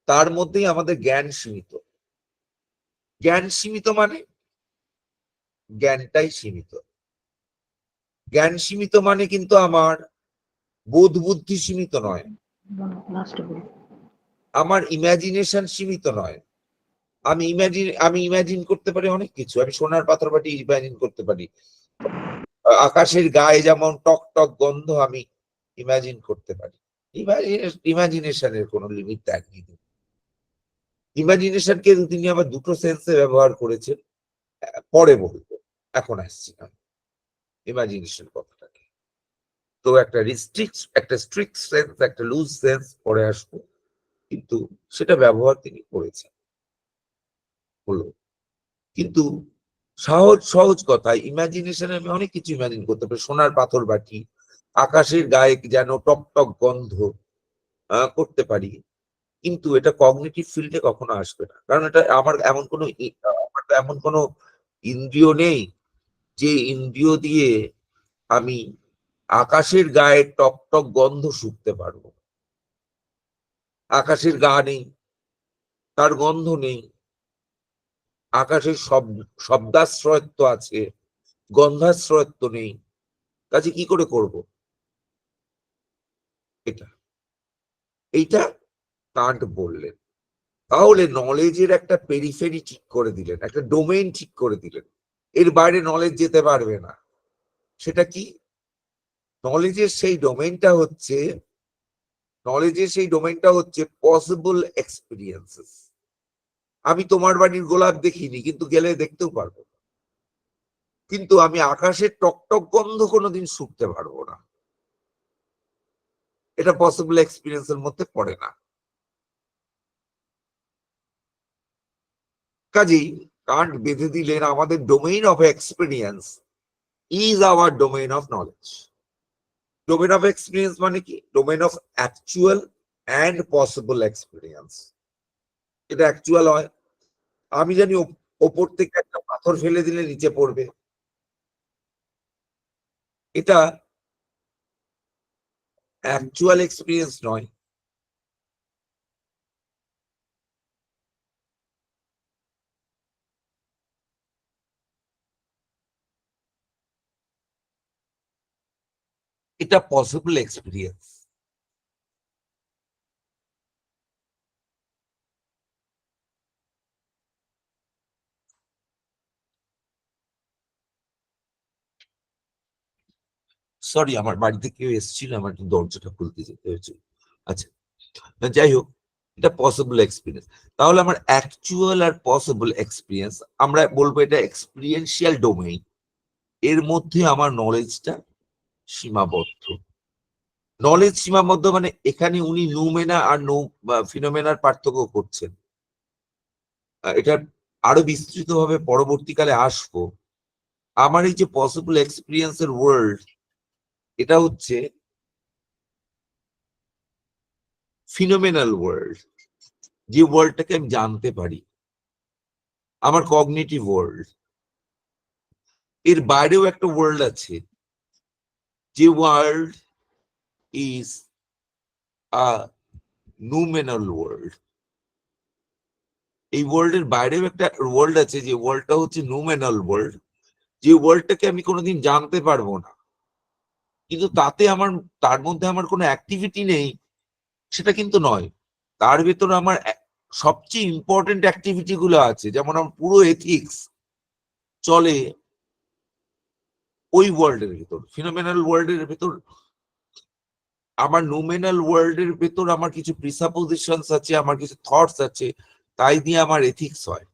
তার মধ্যেই আমাদের জ্ঞান সীমিত। জ্ঞান সীমিত মানে জ্ঞানটাই সীমিত। জ্ঞান সীমিত মানে কিন্তু আমার বোধ বুদ্ধি সীমিত নয়, আমার ইমাজিনেশন সীমিত নয়। আমি ইমাজিন করতে পারি অনেক কিছু। আমি সোনার পাথর বাটি ইমাজিন করতে পারি, আকাশের গায়ে যেমন টক টক গন্ধ আমি ইমাজিন করতে পারি। ইমাজিনেশনের কোনো লিমিট থাকেনি। ইমাজিনেশনকে তিনি আবার দুটো সেন্সে ব্যবহার করেছেন, পরে বলবো, এখন আসছি না ইমাজিনেশন কথাটাকে। তো একটা স্ট্রিক্ট সেন্স, একটা লুজ সেন্স পরে আসবো, কিন্তু সেটা ব্যবহার তিনি করেছেন হলো। কিন্তু সহজ সহজ কথা, ইমাজিনেশনে আমি অনেক কিছু ইমাজিন করতে পারি। সোনার পাথর বাটি, আকাশের গায়ে যেন টক টক গন্ধ করতে পারি, কিন্তু এটা কগনিটিভ ফিল্ডে কখনো আসবে না। কারণ এটা আমার এমন কোনো ইন্দ্রিয় নেই যে ইন্দ্রিয় দিয়ে আমি আকাশের গায়ে টক টক গন্ধ শুকতে পারবো। আকাশের গা নেই, তার গন্ধ নেই। আকাশের শব্দাশ্রয়ত্ব আছে, গন্ধাশ্রয়ত্ব নেই। কাজে কি করে করব এটা? এইটা কান্ট বললেন। তাহলে নলেজের একটা পেরিফেরি ঠিক করে দিলেন, একটা ডোমেইন ঠিক করে দিলেন। এর বাইরে নলেজ যেতে পারবে না। সেটা কি? নলেজের সেই ডোমেইনটা হচ্ছে পসিবল এক্সপিরিয়েন্সেস। আমি তোমার বাড়ির গোলাপ দেখিনি, কিন্তু গেলে দেখতেও পারবো। কিন্তু আমি আকাশের টকটক গন্ধ কোনোদিন শুকতে পারবো না। এটা পসিবল এক্সপিরিয়েন্সের মধ্যে পড়ে না। কাজেই কান্ট বেঁধে দিলেন আমাদের domain of experience is our domain of knowledge. Domain of experience মানে কি? Domain of actual and possible experience. এটা অ্যাকচুয়াল হয়, আমি জানি ওপর থেকে একটা পাথর ফেলে দিলে নিচে পড়বে। এটা অ্যাকচুয়াল এক্সপিরিয়েন্স নয়। এটা পসিবল এক্সপিরিয়েন্স। সরি, আমার বাড়িতে কেউ এসেছিল, আমার একটু দরজাটা খুলতে যেতে হয়েছে। আচ্ছা, যাই হোক, এটা পসিবল এক্সপিরিয়েন্স। তাহলে আমার অ্যাকচুয়াল আর পসিবল এক্সপিরিয়েন্স, আমরা বলবো এটা এক্সপিরিয়েন্সিয়াল ডোমেইন। এর মধ্যে আমার নলেজটা সীমাবদ্ধ। নলেজ সীমাবদ্ধ মানে এখানে উনি নুমেনা আর ফিনোমেনার পার্থক্য করছেন। এটা আরো বিস্তৃত ভাবে পরবর্তীকালে আসবো। আমার এই যে পসিবল এক্সপিরিয়েন্সের ওয়ার্ল্ড, এটা হচ্ছে ফিনোমেনাল ওয়ার্ল্ড, যে ওয়ার্ল্ডটাকে আমি জানতে পারি, আমার কগনিটিভ ওয়ার্ল্ড। এর বাইরেও একটা ওয়ার্ল্ড আছে, যে ওয়ার্ল্ড ইজ আ নুমেনাল ওয়ার্ল্ড। এই ওয়ার্ল্ডের বাইরেও একটা ওয়ার্ল্ড আছে, যে ওয়ার্ল্ডটা হচ্ছে নুমেনাল ওয়ার্ল্ড, যে ওয়ার্ল্ডটাকে আমি কোনোদিন জানতে পারবো না। কিন্তু তার মধ্যে আমার কোনো অ্যাক্টিভিটি নেই সেটা কিন্তু নয়। তার ভেতরে আমার সবচেয়ে ইম্পর্টেন্ট অ্যাক্টিভিটি গুলো আছে। যেমন আমার পুরো এথিক্স চলে ওই ওয়ার্ল্ডের ভেতর, ফিনোমেনাল ওয়ার্ল্ডের ভেতর। আমার নুমেনাল ওয়ার্ল্ডের ভেতর আমার কিছু প্রিসাপোজিশনস আছে, আমার কিছু থটস আছে, তাই দিয়ে আমার এথিক্স হয়।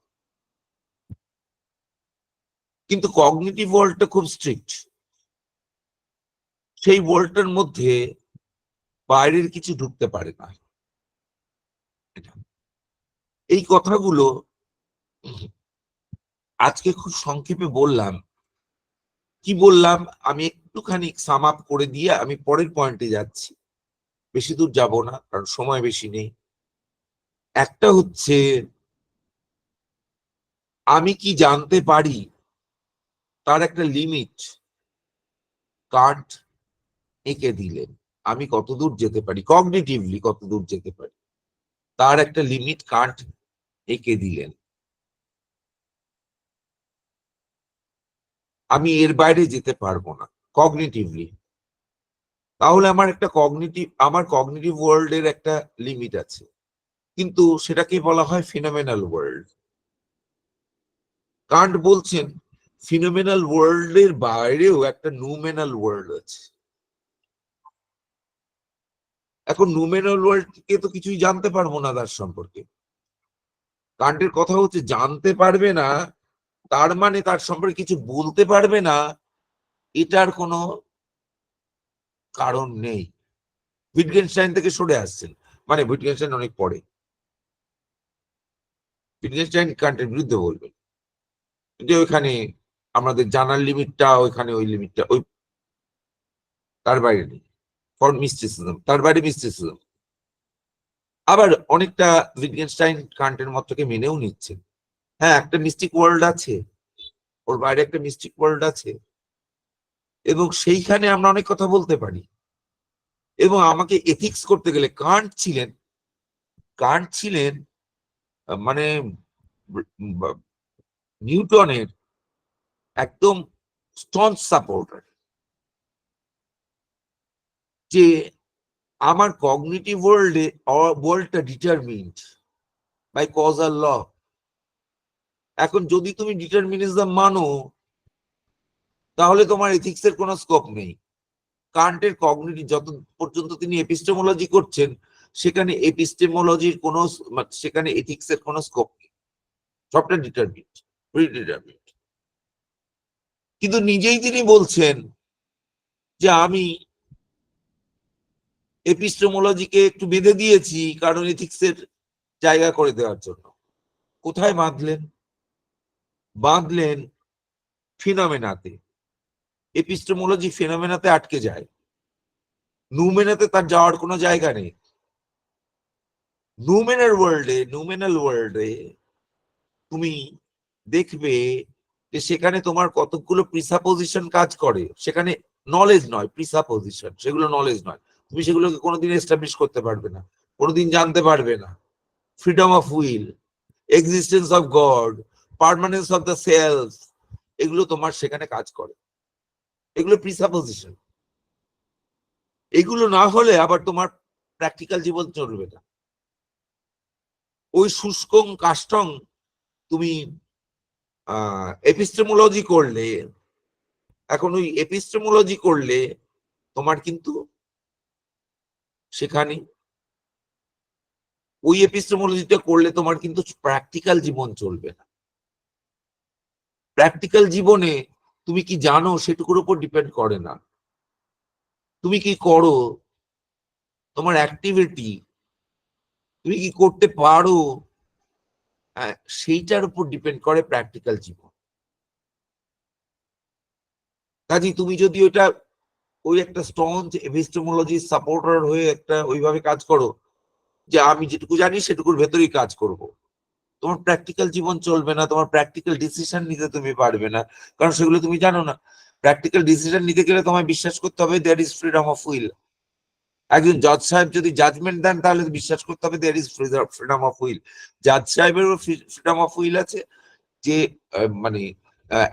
কিন্তু কগনিটিভ ওয়ার্ল্ডটা খুব স্ট্রিক্ট। সেই ওয়ার্ল্ডটার মধ্যে বাইরের কিছু ঢুকতে পারে না। এই কথাগুলো আজকে খুব সংক্ষেপে বললাম। কি বললাম আমি একটুখানি সাম আপ করে দিয়ে আমি পরের পয়েন্টে যাচ্ছি। বেশি দূর যাব না, কারণ সময় বেশি নেই। একটা হচ্ছে আমি কি জানতে পারি, তার একটা লিমিট কান্ট এঁকে দিলেন। আমি কতদূর যেতে পারি, কগনিটিভলি কতদূর যেতে পারি। তার একটা লিমিট কান্ট এঁকে দিলেন। আমি এর বাইরে যেতে পারবো না কগনিটিভলি। তাহলে আমার কগনিটিভ ওয়ার্ল্ড এর একটা লিমিট আছে, কিন্তু সেটাকে বলা হয় ফিনোমেনাল ওয়ার্ল্ড। কান্ট বলছেন ফিনোমেনাল ওয়ার্ল্ড এর বাইরেও একটা নুমেনাল ওয়ার্ল্ড আছে। এখন নুমেনাল ওয়ার্ল্ড কে তো কিছুই জানতে পারবো না তার সম্পর্কে। কান্টের কথা হচ্ছে জানতে পারবে না, তার মানে তার সম্পর্কে কিছু বলতে পারবে না, এটার কোনো কারণ নেই। উইটগেনস্টাইন থেকে সরে আসছেন, মানে উইটগেনস্টাইন অনেক পরে। উইটগেনস্টাইন কান্টের বিরুদ্ধে বলবেন যে ওইখানে আমাদের জানার লিমিটটা, ওইখানে ওই লিমিটটা ওই তার বাইরে নেই, ফর মিস্টিসিজম, তার বাইরে মিস্টিসিজম। আবার অনেকটা উইটগেনস্টাইন কান্টের মতকে মেনেও নিচ্ছেন, হ্যাঁ একটা মিস্টিক ওয়ার্ল্ড আছে, ওর বাইরে একটা মিস্টিক ওয়ার্ল্ড আছে, এবং সেইখানে আমরা অনেক কথা বলতে পারি। এবং আমাকে এথিক্স করতে গেলে কান্ট ছিলেন মানে নিউটনের একদম স্ট্রং সাপোর্টার, যে আমার কগনিটিভ ওয়ার্ল্ডটা ডিটারমিনড বাই কজাল ল। এখন যদি তুমি ডিটারমিনিজম মানো, তাহলে তোমার এথিক্স এর কোনো স্কোপ নেই। কান্টের কগনিটিভ, যত পর্যন্ত তিনি এপিস্টেমোলজি করছেন, সেখানে এপিস্টেমোলজির কোনো, সেখানে এথিক্স এর কোনো স্কোপ নেই, সবটা ডিটারমিনড, প্রিডিটারমিনড। কিন্তু নিজেই তিনি বলছেন যে আমি এপিস্টেমোলজিকে একটু বেঁধে দিয়েছি কারণ এথিক্স এর জায়গা করে দেওয়ার জন্য। কোথায় বাঁধলেন ফিনোমেনাতে। এপিস্টেমোলজি ফিনোমেনাতে আটকে যায়, নুমেনাতে তার যাওয়ার কোনো জায়গা নেই। নুমেনাল ওয়ার্ল্ডে তুমি দেখবে যে সেখানে তোমার কতগুলো প্রিসাপোজিশন কাজ করে, সেখানে নলেজ নয়, প্রিসাপোজিশন, সেগুলো নলেজ নয়। তুমি সেগুলোকে কোনোদিন এস্টাবলিশ করতে পারবে না, কোনোদিন জানতে পারবে না। Freedom of will, existence of God, permanence of the self, এগুলো তোমার সেখানে কাজ করে, এগুলো প্রিসাপোজিশন। এগুলো না হলে আবার তোমার প্র্যাকটিক্যাল জীবন চলবে না। ওই শুষ্কং কাষ্টং তুমি এপিস্টেমোলজি করলে, এখন ওই এপিস্টেমোলজি করলে তোমার কিন্তু সেখানে ওই এপিস্টেমোলজিটা করলে তোমার কিন্তু প্র্যাকটিক্যাল জীবন চলবে না। প্র্যাকটিক্যাল জীবনে তুমি কি জানো সেটুকুর উপর ডিপেন্ড করে না, তুমি কি করো, তোমার অ্যাক্টিভিটি, তুমি কি করতে পারো, সেইটার উপর ডিপেন্ড করে প্র্যাকটিক্যাল জীবন। কাজে তুমি যদি ওই একটা স্ট্রং এপিস্টেমোলজি সাপোর্টার হয়ে একটা ওইভাবে কাজ করো যে আমি যেটুকু জানি সেটুকুর ভেতরেই কাজ করব, তোমার প্র্যাকটিক্যাল জীবন চলবে না, তোমার প্র্যাকটিক্যাল ডিসিশন নিতে তুমি পারবে না, কারণ সেগুলো তুমি জানো না। প্র্যাকটিক্যাল ডিসিশন নিতে গেলে তোমায় বিশ্বাস করতে হবে there is freedom of will. একজন জজ সাহেব যদি জাজমেন্ট দেন, তাহলে বিশ্বাস করতে হবে there is freedom of will. জাজ সাহেবেরও ফ্রিডম অফ উইল আছে, যে মানে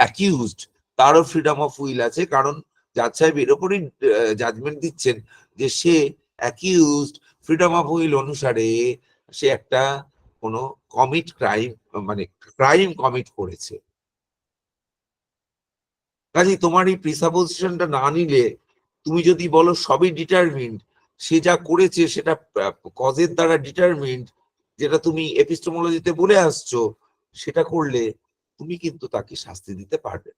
অ্যাকিউজড, তারও ফ্রিডম অফ উইল আছে, কারণ জাজ সাহেব এর উপরই জাজমেন্ট দিচ্ছেন যে সে অ্যাকিউজড, ফ্রিডম অফ উইল অনুসারে সে একটা কোনো ক্রাইম কমিট করেছে। কাজে তোমার এই প্রিসাপোজিশনটা না নিলে, তুমি যদি বলো সবই ডিটারমিন্ড, সে যা করেছে সেটা কজের দ্বারা ডিটারমিন্ড, যেটা তুমি এপিস্টেমোলজিতে বলে আসছো, সেটা করলে তুমি কিন্তু তাকে শাস্তি দিতে পারবে।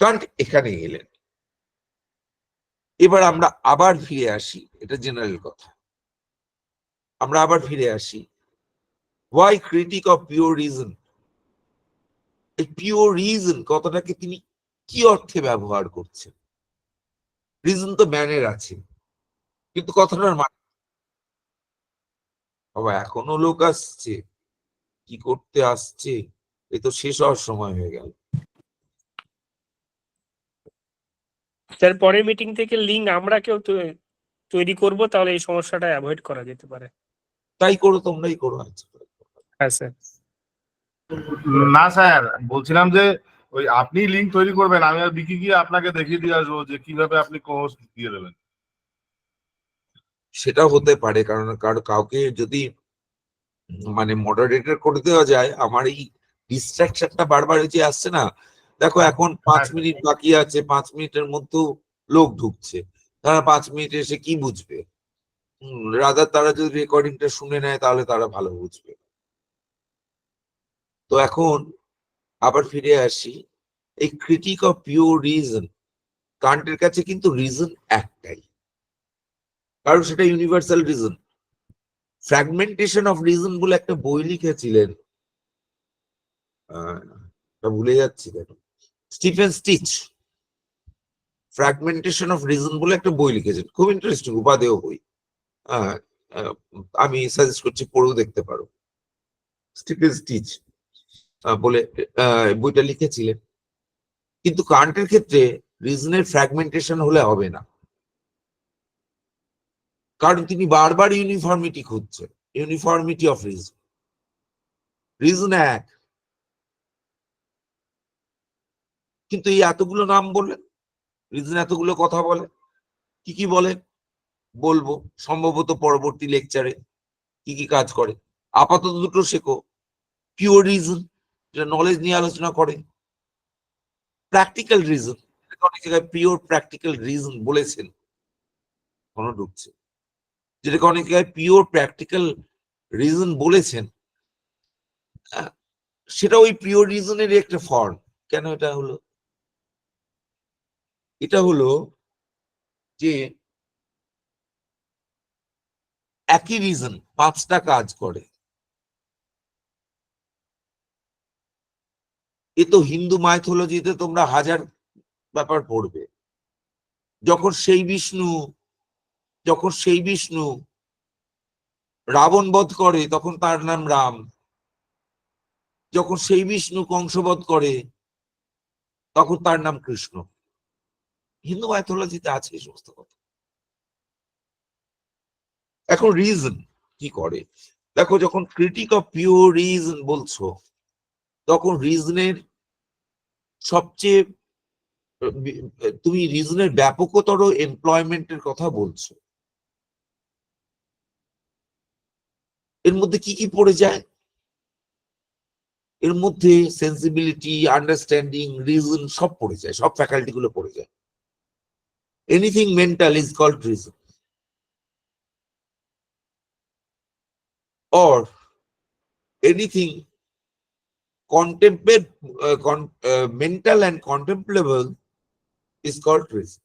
কান্ট এখানে এলেন। এবার আমরা আবার ফিরে আসি, এটা জেনারেল কথা, আমরা আবার ফিরে আসি why critique of pure reason. এই পিওর রিজন কথাটাকে তিনি কি অর্থে ব্যবহার করছেন? রিজন তো ম্যানের আছে, কিন্তু কথাটার মানে, বাবা এখনো লোক আসছে, কি করতে আসছে, এ তো শেষ হওয়ার সময় হয়ে গেল। স্যার পরের মিটিং থেকে লিঙ্ক আমরা কেউ তৈরি করব, তাহলে এই সমস্যাটা অ্যাভয়েড করা যেতে পারে। তাই করো, তোমরাই করো। আচ্ছা, হ্যাঁ স্যার। না স্যার, বলছিলাম যে ওই আপনি লিঙ্ক তৈরি করবেন, আমি আর বিকি গিয়ে আপনাকে দেখিয়ে দিয়ে আসবো যে কিভাবে আপনি কোর্স দিয়ে দেবেন। সেটা হতে পারে, কারণ কাউকে যদি মানে মডারেটর করে দেওয়া যায়। আমার এই ডিস্ট্রাকশনটা বারবার যে আসছে না, দেখো এখন 5 মিনিট বাকি আছে, 5 মিনিটের মধ্যে লোক ঢুকছে, তারা 5 মিনিট এসে কি বুঝবে? রাদার তারা যদি রেকর্ডিংটা শুনে নেয় তাহলে তারা ভালো বুঝবে। তো এখন আবার ফিরে আসি, এই ক্রিটিক অফ পিওর রিজন। কান্টের কাছে কিন্তু রিজন একটাই, কারণ সেটা universal reason. Fragmentation of reason বলে একটা বই লিখেছিলেন, ভুলে যাচ্ছি কেন, Stephen stitch. Fragmentation of reason বলে একটা বই লিখেছেন, খুব ইন্টারেস্টিং, উপাদেয় বই। আমি সাজেস্ট করছি, পড়েও দেখতে পারো। স্টিফেন স্টিচ বলে বইটা লিখেছিলেন। কিন্তু কান্টের ক্ষেত্রে রিজনের ফ্র্যাগমেন্টেশন হলে হবে না, কারণ তিনি বারবার ইউনিফর্মিটি খুঁজছেন, ইউনিফর্মিটি অফ রিজন। রিজন এক, কিন্তু এই এতগুলো নাম বললেন, রিজন এতগুলো কথা বলে, কি কি বলে বলবো সম্ভবত পরবর্তী লেকচারে, কি কি কাজ করে। আপাতত দুটো শেখো, পিওর রিজন যেটা নলেজ নিয়ে আলোচনা করে, প্র্যাকটিক্যাল রিজন, অনেক জায়গায় পিওর প্র্যাকটিক্যাল রিজন বলেছেন, কোনো ঢুকছে, যেটাকে অনেক জায়গায় পিওর প্র্যাকটিক্যাল রিজন বলেছেন, সেটা ওই পিওর রিজনের একটা ফর্ম। কেন এটা হলো? এটা হলো যে একই রিজন 5টা কাজ করে। এ তো হিন্দু মাইথোলজিতে তোমরা হাজার ব্যাপার পড়বে। যখন সেই বিষ্ণু রাবণ বধ করে তখন তার নাম রাম, যখন সেই বিষ্ণু কংসবধ করে তখন তার নাম কৃষ্ণ। হিন্দু মাইথোলজিতে আছে এই সমস্ত কথা। এখন রিজন কি করে দেখো, যখন ক্রিটিক অফ পিওর রিজন বলছো, তখন রিজনের সবচেয়ে তুমি রিজনের ব্যাপকতর এমপ্লয়মেন্টের কথা বলছো। এর মধ্যে কি কি পড়ে যায়? এর মধ্যে সেন্সিবিলিটি, আন্ডারস্ট্যান্ডিং, রিজন সব পড়ে যায়, সব ফ্যাকাল্টি গুলো পড়ে যায়। Anything mental is called reason, or anything mental and contemplable is called reason.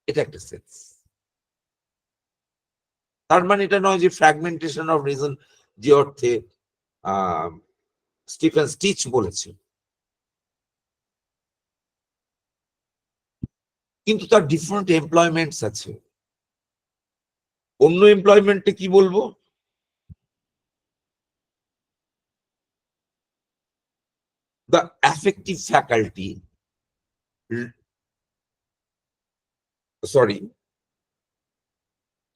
এটা একটা সেন্স। তার মানে এটা নয় যে ফ্র্যাগমেন্টেশন অফ রিজন যে অর্থে স্টিফেন স্টিচ বলেছে, কিন্তু তার ডিফারেন্ট এমপ্লয়মেন্টস আছে। অন্য এমপ্লয়মেন্টে কি বলবো? The affective faculty, sorry,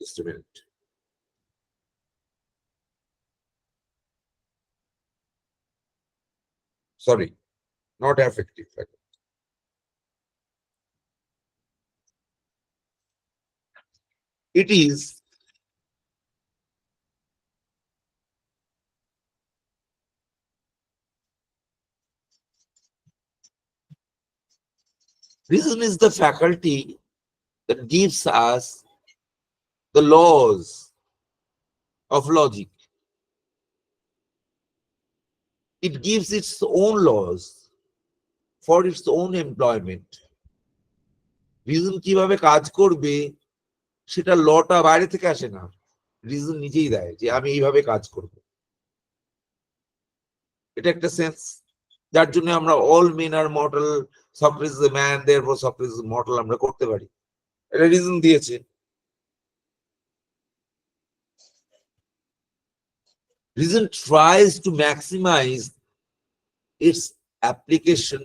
just a minute. Sorry, not affective faculty. It is reason is the faculty that gives us the laws of logic. It gives its own laws for its own employment. Reason কিভাবে কাজ করবে সেটা লটা বাইরে থেকে আসে না, রিজন নিজেই দেয় যে আমি এইভাবে কাজ করব। এটা একটা সেন্স, যার জন্য আমরা all men are mortal, Socrates is a man, therefore Socrates is mortal আমরা করতে পারি। এটা রিজন দিয়েছে। Reason tries to maximize its application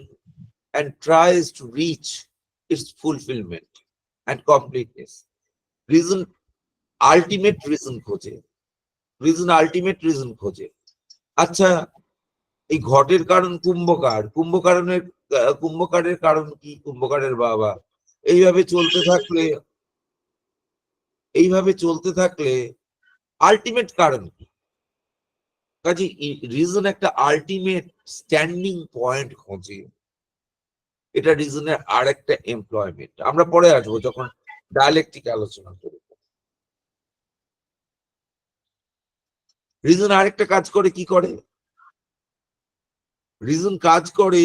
and tries to reach its fulfillment. and completeness. Reason ultimate reason খোঁজে, reason ultimate reason খোঁজে। আচ্ছা, এই ঘটের কারণ কুম্ভকার, কুম্ভকারের কারণ কি? কুম্ভকারের বাবা। এইভাবে চলতে থাকলে আলটিমেট কারণ কি? কাজে রিজন একটা আলটিমেট স্ট্যান্ডিং পয়েন্ট খোঁজে। এটা রিজনের আর একটা এমপ্লয়মেন্ট। আমরা পরে আসবো যখন ডায়ালেকটিক আলোচনা করব। রিজন আরেকটা কাজ করে, কি করে? রিজন কাজ করে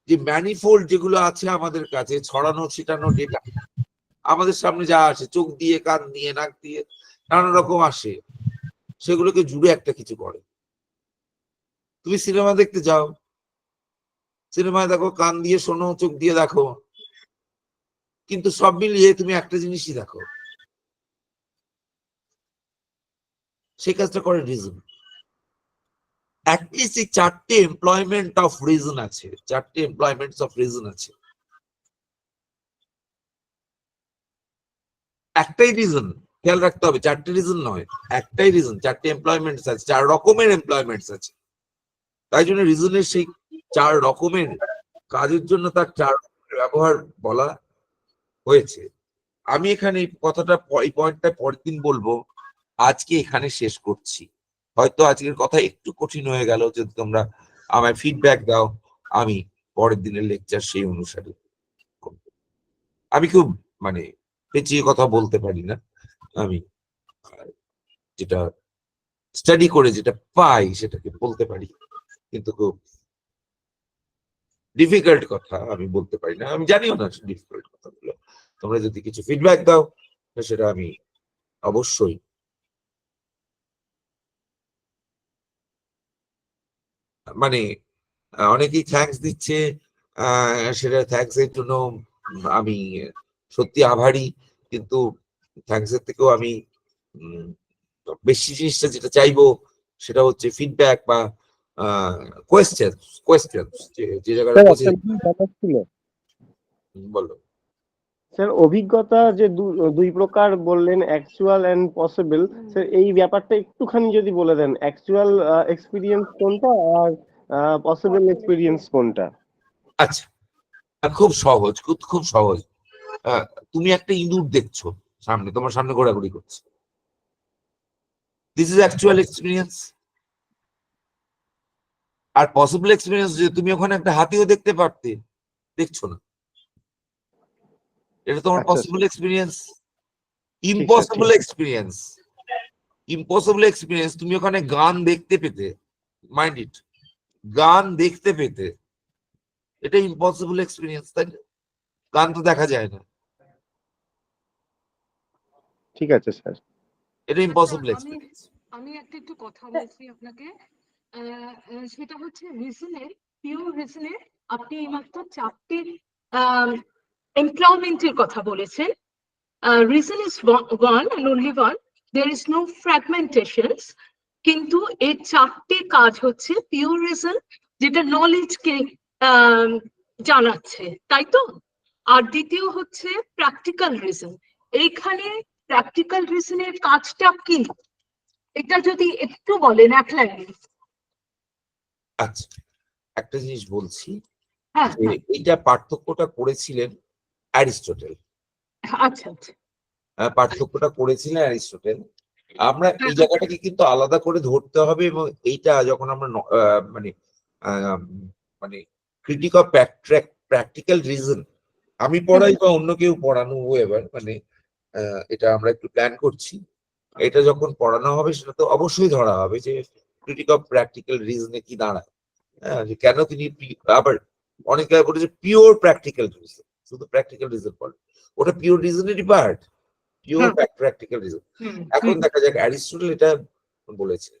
যে ম্যানিফোল্ড যেগুলো আছে আমাদের কাছে, ছড়ানো ছিটানো ডেটা আমাদের সামনে যা আসে, চোখ দিয়ে, কান দিয়ে, নাক দিয়ে, নানা রকম আসে, সেগুলোকে জুড়ে একটা কিছু করে। তুমি সিনেমা দেখতে যাও, সিনেমায় দেখো, কান দিয়ে শোনো, চোখ দিয়ে দেখো, কিন্তু সব মিলিয়ে তুমি একটা জিনিসই দেখো। সেই কাজটা করে রিজন। অ্যাটলিস্ট এই 4টে এমপ্লয়মেন্ট অফ রিজন আছে, 4টে এমপ্লয়মেন্টস অফ রিজন আছে। একটাই রিজন, খেয়াল রাখতে হবে, 4টে রিজন নয়, একটাই রিজন, 4টে এমপ্লয়মেন্টস আছে, 4 রকমের এমপ্লয়মেন্টস আছে। তাই জন্য রিজনের সেই 4 রকমের কাজের জন্য তার 4 রকমের ব্যবহার বলা হয়েছে। আমি এখানে এই কথাটা, এই পয়েন্টটা পরের দিন বলবো, আজকে এখানে শেষ করছি। হয়তো আজকের কথা একটু কঠিন হয়ে গেল, যদি তোমরা আমায় ফিডব্যাক দাও, আমি পরের দিনের লেকচার সেই অনুসারে করব। আমি খুব পেঁচিয়ে কথা বলতে পারি না, আমি যেটা স্টাডি করে যেটা পাই সেটাকে বলতে পারি, কিন্তু খুব ডিফিকাল্ট কথা আমি বলতে পারি না। আমি জানিও না ডিফিকাল্ট কথাগুলো। তোমরা যদি কিছু ফিডব্যাক দাও সেটা আমি অবশ্যই অনেকেই থ্যাঙ্কস দিচ্ছে, সেটা থ্যাঙ্কস এর জন্য আমি সত্যি আভারী, কিন্তু থ্যাঙ্কস এর থেকেও আমি বেশি জিনিসটা যেটা চাইবো সেটা হচ্ছে ফিডব্যাক বা কোয়েশ্চেন যে জায়গাটা বলো। স্যার, অভিজ্ঞতা যে দুই প্রকার বললেন, অ্যাকচুয়াল এন্ড পসিবল, স্যার এই ব্যাপারটা একটুখানি যদি বলে দেন, অ্যাকচুয়াল এক্সপিরিয়েন্স কোনটা আর পসিবল এক্সপিরিয়েন্স কোনটা? আচ্ছা, খুব সহজ, খুব সহজ। তুমি একটা ইঁদুর দেখছো সামনে, তোমার সামনে ঘোরাঘুরি করছে, দিস ইজ অ্যাকচুয়াল এক্সপিরিয়েন্স। আর পসিবল এক্সপিরিয়েন্স যে তুমি ওখানে একটা হাতিও দেখতে পারতে, দেখছো না, এটা তোমার পসিবল এক্সপিরিয়েন্স। ইম্পসিবল এক্সপিরিয়েন্স তুমি ওখানে গান দেখতে পেতে, মাইন্ড ইট, গান দেখতে পেতে, এটা ইম্পসিবল এক্সপিরিয়েন্স, তাই না? গান তো দেখা যায় না। ঠিক আছে স্যার, এটা ইম্পসিবল এক্সপিরিয়েন্স। আমি একটু কথা বলছি আপনাকে, সেটা হচ্ছে রিজনের, পিওর রিজনের আপনি এইমাত্র 4টে এমপ্লয়মেন্টের কথা বলেছেন। Reason is one and only one, there is no fragmentations. কিন্তু এর 4টে কাজ হচ্ছে পিওর রিজন, যেটা নলেজকে জানাচ্ছে, তাই তো? আর দ্বিতীয় হচ্ছে প্র্যাকটিক্যাল রিজন। এইখানে প্র্যাকটিক্যাল রিজনের কাজটা কি, এটা যদি একটু বলেন এক লাইনে। আচ্ছা, একটা জিনিস বলছি, হ্যাঁ, এইটা পার্থক্যটা করেছিলেন অ্যারিস্টটল। আচ্ছা আচ্ছা, পার্থক্যটা করেছিলেন অ্যারিস্টটল। আমরা এই জায়গাটাকে কিন্তু আলাদা করে ধরতে হবে, এবং এইটা যখন আমরা মানে ক্রিটিক অফ প্র্যাকটিক্যাল রিজন আমি পড়াই বা অন্য কেউ পড়ানো, এবার এটা আমরা একটু প্ল্যান করছি। এটা যখন পড়ানো হবে সেটা তো অবশ্যই ধরা হবে যে ক্রিটিক অফ প্র্যাকটিক্যাল রিজনে কি দাঁড়ায়, যে কেন তিনি, আবার অনেকে বলেছে পিওর প্র্যাকটিক্যাল রিজন, শুধু প্র্যাকটিক্যাল রিজন বলে, ওটা পিওর রিজনেরই পার্ট, পিওর প্র্যাকটিক্যাল রিজন। এখন দেখা যাক অ্যারিস্টটল এটা বলেছে,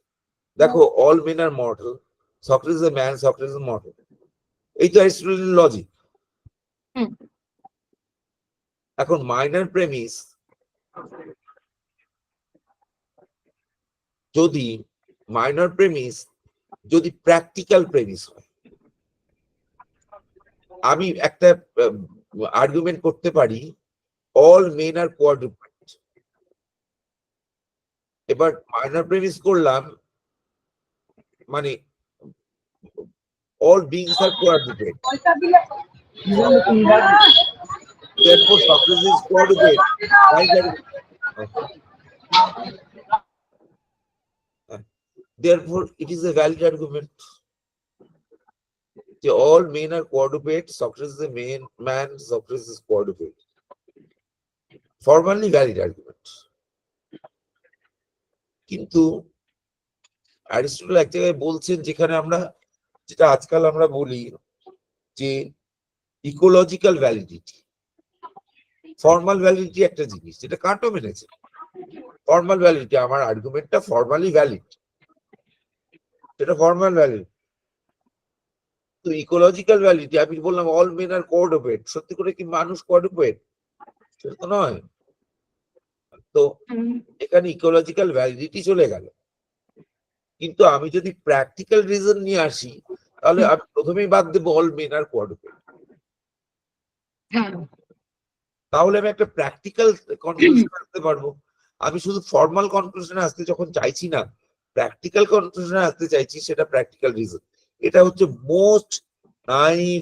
দেখো all men are mortal, Socrates a man, Socrates is mortal, এই তো অ্যারিস্টটলের লজিক। এখন মাইনর প্রেমিস যদি প্র্যাকটিক্যাল প্রেমিস হয়, আমি একটা আর্গুমেন্ট করতে পারি all men are quadruped. এবার মাইনর প্রেমিস করলাম মানে all beings are quadruped. Therefore, Socrates is quadruped. Therefore, it is a valid argument. All men are quadruped. Socrates is a man. Socrates is quadruped. Formally valid argument. কিন্তু অ্যারিস্টটল এক জায়গায় বলছেন যেখানে আমরা যেটা আজকাল আমরা বলি যে ইকোলজিক্যাল ভ্যালিডিটি, ফর্মাল ভ্যালিডিটি একটা জিনিস যেটা কান্টও মেনেছে। ফর্মাল ভ্যালিডিটি, আমার আর্গুমেন্টটা ফর্মালি ভ্যালিড, সেটা ফর্মাল ভ্যালিড। তো ইকোলজিক্যাল ভ্যালিডিটি আমি বললাম অল মেন আর কোয়াড্রুপেড, সত্যি করে কি মানুষ কোয়াড্রুপেড? সেটা তো নয়। তো এখানে ইকোলজিক্যাল ভ্যালিডিটি চলে গেল। কিন্তু আমি যদি প্র্যাকটিক্যাল রিজন নিয়ে আসি তাহলে আমি প্রথমেই বাদ দেবো অল মেন আর কোয়াড্রুপেড। তাহলে আমি একটা প্র্যাকটিক্যাল কনক্লুশন আসতে পারবো। আমি শুধু ফর্মাল কনক্লুশনে আসতে যখন চাইছি না, প্র্যাকটিক্যাল কনক্লুশনে আসতে চাইছি, সেটা প্র্যাকটিক্যাল রিজন। এটা হচ্ছে most naive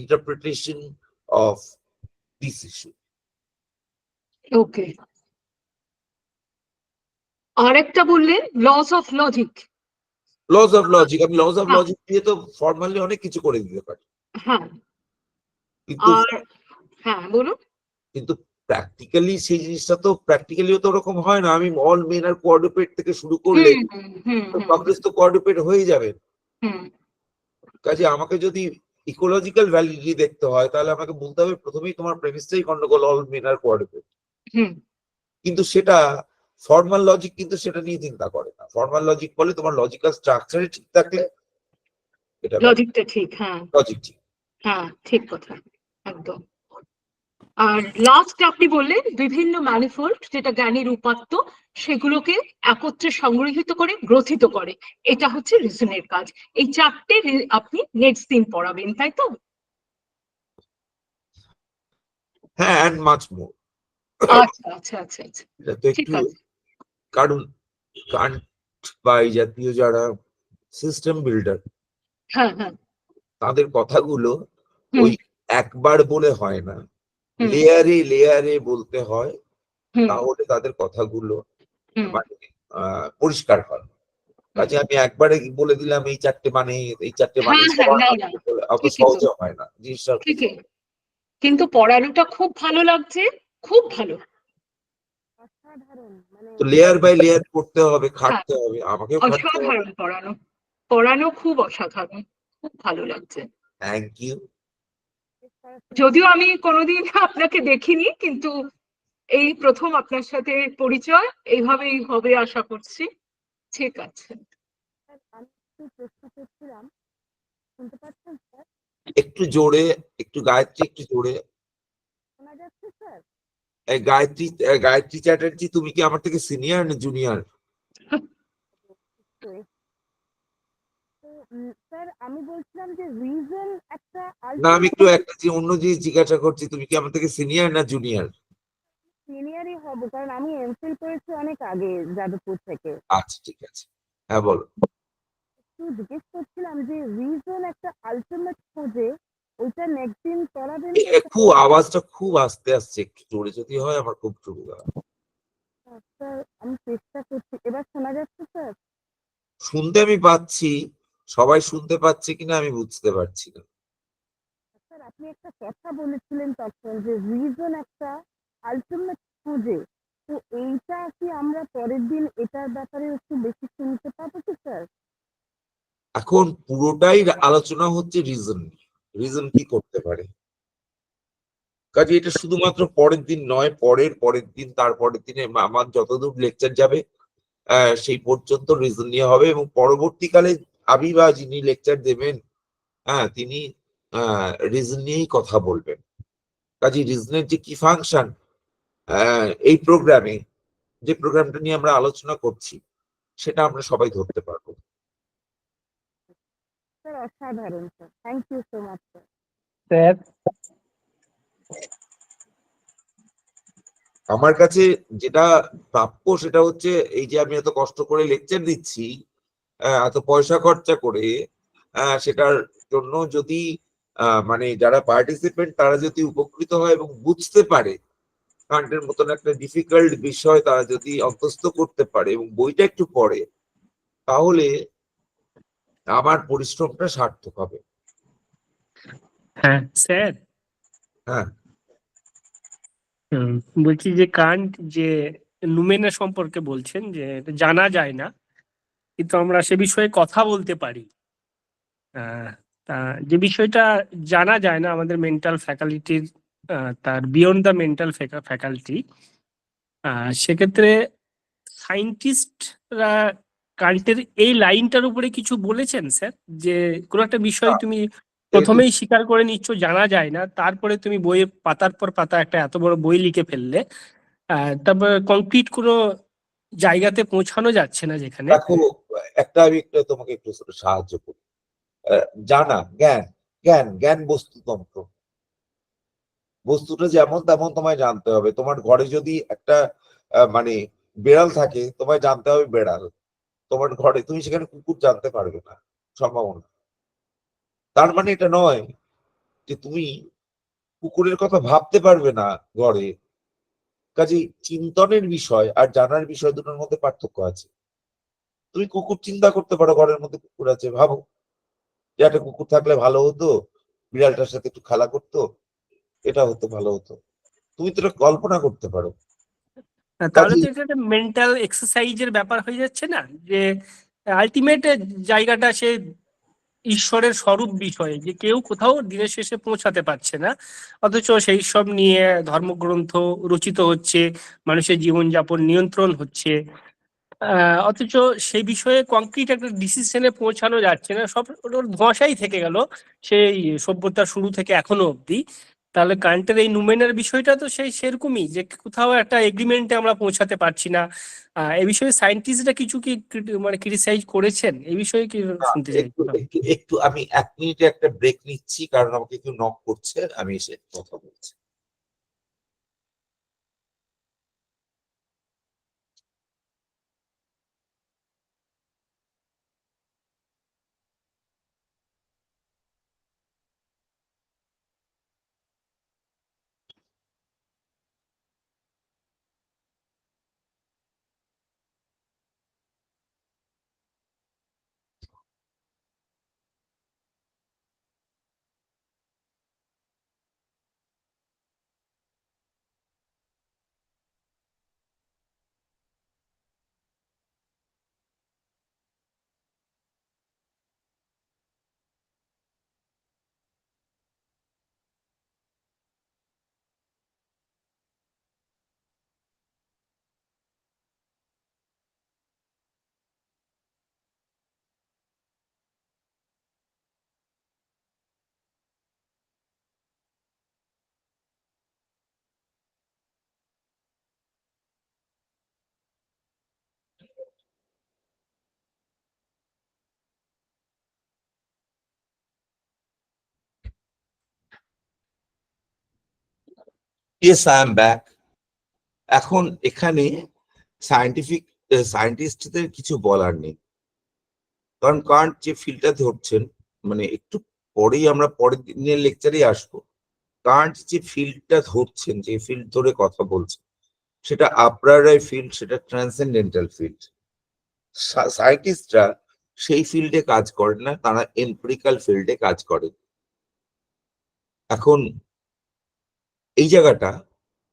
interpretation of this issue. Okay, আরেকটা বললেন loss of logic. Loss of logic, আমি লস অফ হ্যাঁ। লজিক দিয়ে তো ফর্মালি অনেক কিছু করে দিতে পারি, হ্যাঁ, কিন্তু আর হ্যাঁ বলুন। কিন্তু প্র্যাকটিক্যালি সেই জিনিসটা তো প্র্যাকটিক্যালিও তো ওরকম হয় না। আমি অল মেন আর কোয়াড্রুপেড থেকে শুরু করলে সক্রেটিস তো কোয়াড্রুপেড হয়ে যাবে। কাজে আমাকে যদি ইকোলজিক্যাল ভ্যালিডিটি দেখতে হয় তাহলে আমাকে বলতে হবে প্রথমেই তোমার প্রেমিসটাই গন্ডগোল, অল মেন আর কোয়াড্রুপেড। কিন্তু সেটা ফর্মাল লজিক কিন্তু সেটা নিয়ে চিন্তা করে না। ফর্মাল লজিক বলে তোমার লজিক্যাল স্ট্রাকচারে ঠিক থাকলে এটা লজিকটা ঠিক। হ্যাঁ লজিক ঠিক। হ্যাঁ, ঠিক কথা, একদম। আর লাস্ট আপনি বললেন বিভিন্ন ম্যানিফোল্ড, যেটা জ্ঞানীর উপাত্ত, সেগুলোকে একত্রে সংগৃহীত করে গ্রথিত করে, এটা হচ্ছে রিজনের কাজ। এই চারটে আপনি নেক্সট দিন পড়াবেন, তাই তো? হ্যাঁ, এন্ড মাচ মোর। আচ্ছা আচ্ছা আচ্ছা আচ্ছা, এটা তো ঠিক একটু, আছে। কারণ কান্ট বা এই জাতীয় যারা সিস্টেম বিল্ডার হ্যাঁ হ্যাঁ, তাদের কথাগুলো হুম। ওই একবার বলে হয় না, হুম। লেয়ারে লেয়ারে বলতে হয়, হুম। তাহলে তাদের কথাগুলো হুম। মানে পরিষ্কার হয়। কাজে আমি একবারে বলে দিলাম এই চারটে মানে, এই চারটে মানে হ্যাঁ হ্যাঁ, না না, অত ঠিকই তো, সহজে হয় না জিনিসটা। ঠিকই। কিন্তু পড়ানোটা খুব ভালো লাগছে, খুব ভালো। তো লেয়ার বাই লেয়ার করতে হবে, হ্যাঁ, খাটতে হবে, আমাকেও খাটতে হবে। অসাধারণ পড়ানো, পড়ানো খুব অসাধারণ, খুব ভালো লাগছে। Thank you. যদিও আমি কোনোদিন আপনাকে দেখিনি, কিন্তু এই প্রথম আপনার সাথে পরিচয়, এইভাবেই হবে আশা করছি। ঠিক আছে। একটু জোরে, একটু গায়ত্রী, একটু জোরে। গায়ত্রী, গায়ত্রী চ্যাটার্জি, তুমি কি আমার থেকে সিনিয়র না জুনিয়র? স্যার আমি বলছিলাম যে রিজন একটা না, আমি একটু একটা যে অন্য জিনিস জিজ্ঞাসা করছি, তুমি কি আমার থেকে সিনিয়র না জুনিয়র? সিনিয়রই হব, কারণ আমি এমফিল করেছি অনেক আগে যাদবপুর থেকে। আচ্ছা ঠিক আছে, হ্যাঁ বলো। একটু জিজ্ঞেস করছিলাম যে রিজন একটা আলটিমেট খোঁজে, ওইটা নেক্সট দিন পড়াবেন তো? খুব আওয়াজটা খুব আস্তে আসছে, একটু জোরে যদি হয় আমার খুব সুবিধা হয়। স্যার আমি চেষ্টা করছি, এবার শোনা যাচ্ছে স্যার? শুনতে আমি পাচ্ছি, সবাই শুনতে পাচ্ছে কিনা আমি বুঝতে পারছি না। স্যার আপনি একটা কথা বলেছিলেন তখন যে রিজন একটা আলটিমেট খোঁজে, তো এইটা কি আমরা পরের দিন এটার ব্যাপারে একটু বেশি শুনতে পাবো কি স্যার? এখন পুরোটাই আলোচনা হচ্ছে রিজন, রিজন কি করতে পারে। কাজে এটা শুধুমাত্র পরের দিন নয়, পরের পরের দিন, তারপরের দিনে আমার যতদূর লেকচার যাবে সেই পর্যন্ত রিজন নিয়ে হবে, এবং পরবর্তীকালে আমি বা যিনি লেকচার দেবেন তিনি রিজন নিয়েই কথা বলবেন। কাজে রিজনের যে কি ফাংশন এই প্রোগ্রামে, যে প্রোগ্রামটা নিয়ে আমরা আলোচনা করছি, সেটা আমরা সবাই ধরতে পারবো। স্যার অসাধারণ sir, thank you so much sir. Sir আমার কাছে যেটা প্রাপ্য সেটা হচ্ছে এই যে আমি এত কষ্ট করে লেকচার দিচ্ছি, এত পয়সা খরচা করে, সেটার জন্য যদি মানে যারা পার্টিসিপেন্ট তারা যদি উপকৃত হয় এবং বুঝতে পারে কান্টের মতন একটা ডিফিকাল্ট বিষয় তারা যদি অন্তস্থ করতে পারে এবং বইটা একটু পড়ে, তাহলে আমার পরিশ্রমটা সার্থক হবে। হ্যাঁ স্যার, হ্যাঁ, বলছি যে কান্ট যে নুমেনা সম্পর্কে বলছেন যে এটা জানা যায় না, কিন্তু আমরা সে বিষয়ে কথা বলতে পারি। আহ, তা যে বিষয়টা জানা যায় না আমাদের মেন্টাল ফ্যাকাল্টির, তার বিয়ন্ড দ্য মেন্টাল ফ্যাকাল্টি, সেক্ষেত্রে সায়েন্টিস্টরা কান্টের এই লাইনটার উপরে কিছু বলেছেন স্যার, যে কোনো একটা বিষয় তুমি প্রথমেই স্বীকার করে নিচ্ছ জানা যায় না, তারপরে তুমি বইয়ে পাতার পর পাতা একটা এত বড় বই লিখে ফেললে, তারপর কংক্রিট কোনো জায়গাতে পৌঁছানো যাচ্ছে না যেখানে। দেখো, আমি একটু তোমাকে একটু সাহায্য করি। জানা, জ্ঞান, জ্ঞান জ্ঞান বস্তুতন্ত্র, বস্তুটা যেমন তেমন তোমায় জানতে হবে। তোমার ঘরে যদি একটা মানে বেড়াল থাকে, তোমায় জানতে হবে বেড়াল। তোমার ঘরে তুমি সেখানে কুকুর জানতে পারবে না, সম্ভাবনা। তার মানে এটা নয় যে তুমি কুকুরের কথা ভাবতে পারবে না ঘরে। কাজেই চিন্তনের বিষয় আর জানার বিষয় দুটোর মধ্যে পার্থক্য আছে। তুমি কুকুর চিন্তা করতে পারো, ঘরের মধ্যে কুকুর আছে, ভাবো যে একটা কুকুর থাকলে ভালো হতো, বিড়ালটার সাথে একটু খেলা করতো, এটা হতো, ভালো হতো। তুমি তো এটা কল্পনা করতে পারো। তাহলে তো কাজেই এটা একটা মেন্টাল এক্সারসাইজের ব্যাপার হয়ে যাচ্ছে না, যে আলটিমেট জায়গাটা সে ঈশ্বরের স্বরূপ বিষয়ে, যে কেউ কোথাও দিনের শেষে পৌঁছাতে পারছে না, অথচ সেই সব নিয়ে ধর্মগ্রন্থ রচিত হচ্ছে, মানুষের জীবনযাপন নিয়ন্ত্রণ হচ্ছে, অথচ সেই বিষয়ে কংক্রিট একটা ডিসিশনে পৌঁছানো যাচ্ছে না, সব ওর ধোঁয়াশাই থেকে গেল সেই সভ্যতার শুরু থেকে এখনো অবধি। তাহলে কান্টের এই নুমেনের বিষয়টা তো সেই সেরকমই, যে কোথাও একটা এগ্রিমেন্টে আমরা পৌঁছাতে পারছি না। এই বিষয়ে সায়েন্টিস্টরা কিছু কি মানে ক্রিটিসাইজ করেছেন, এই বিষয়ে কি শুনতে চাই। একটু একটু একটু আমি 1 মিনিটে একটা ব্রেক নিচ্ছি, কারণ আমাকে কেউ নক করছে, আমি এসে কথা বলছি। Yes, I am back. এখন এখানে সায়েন্টিস্টদের কিছু বলার নেই, কারণ কান্ট যে ফিল্ডটা ধরছেন, মানে একটু পরেই আমরা পরের দিনের লেকচারে আসবো। কান্ট যে ফিল্ডটা ধরছেন, যে ফিল্ড ধরে কথা বলছেন, সেটা আপ্রায় ফিল্ড, সেটা ট্রান্সেন্ডেন্টাল ফিল্ড। সায়েন্টিস্টরা সেই ফিল্ডে কাজ করেন না, তারা এমপিরিক্যাল ফিল্ডে কাজ করেন। এখন এই জায়গাটা,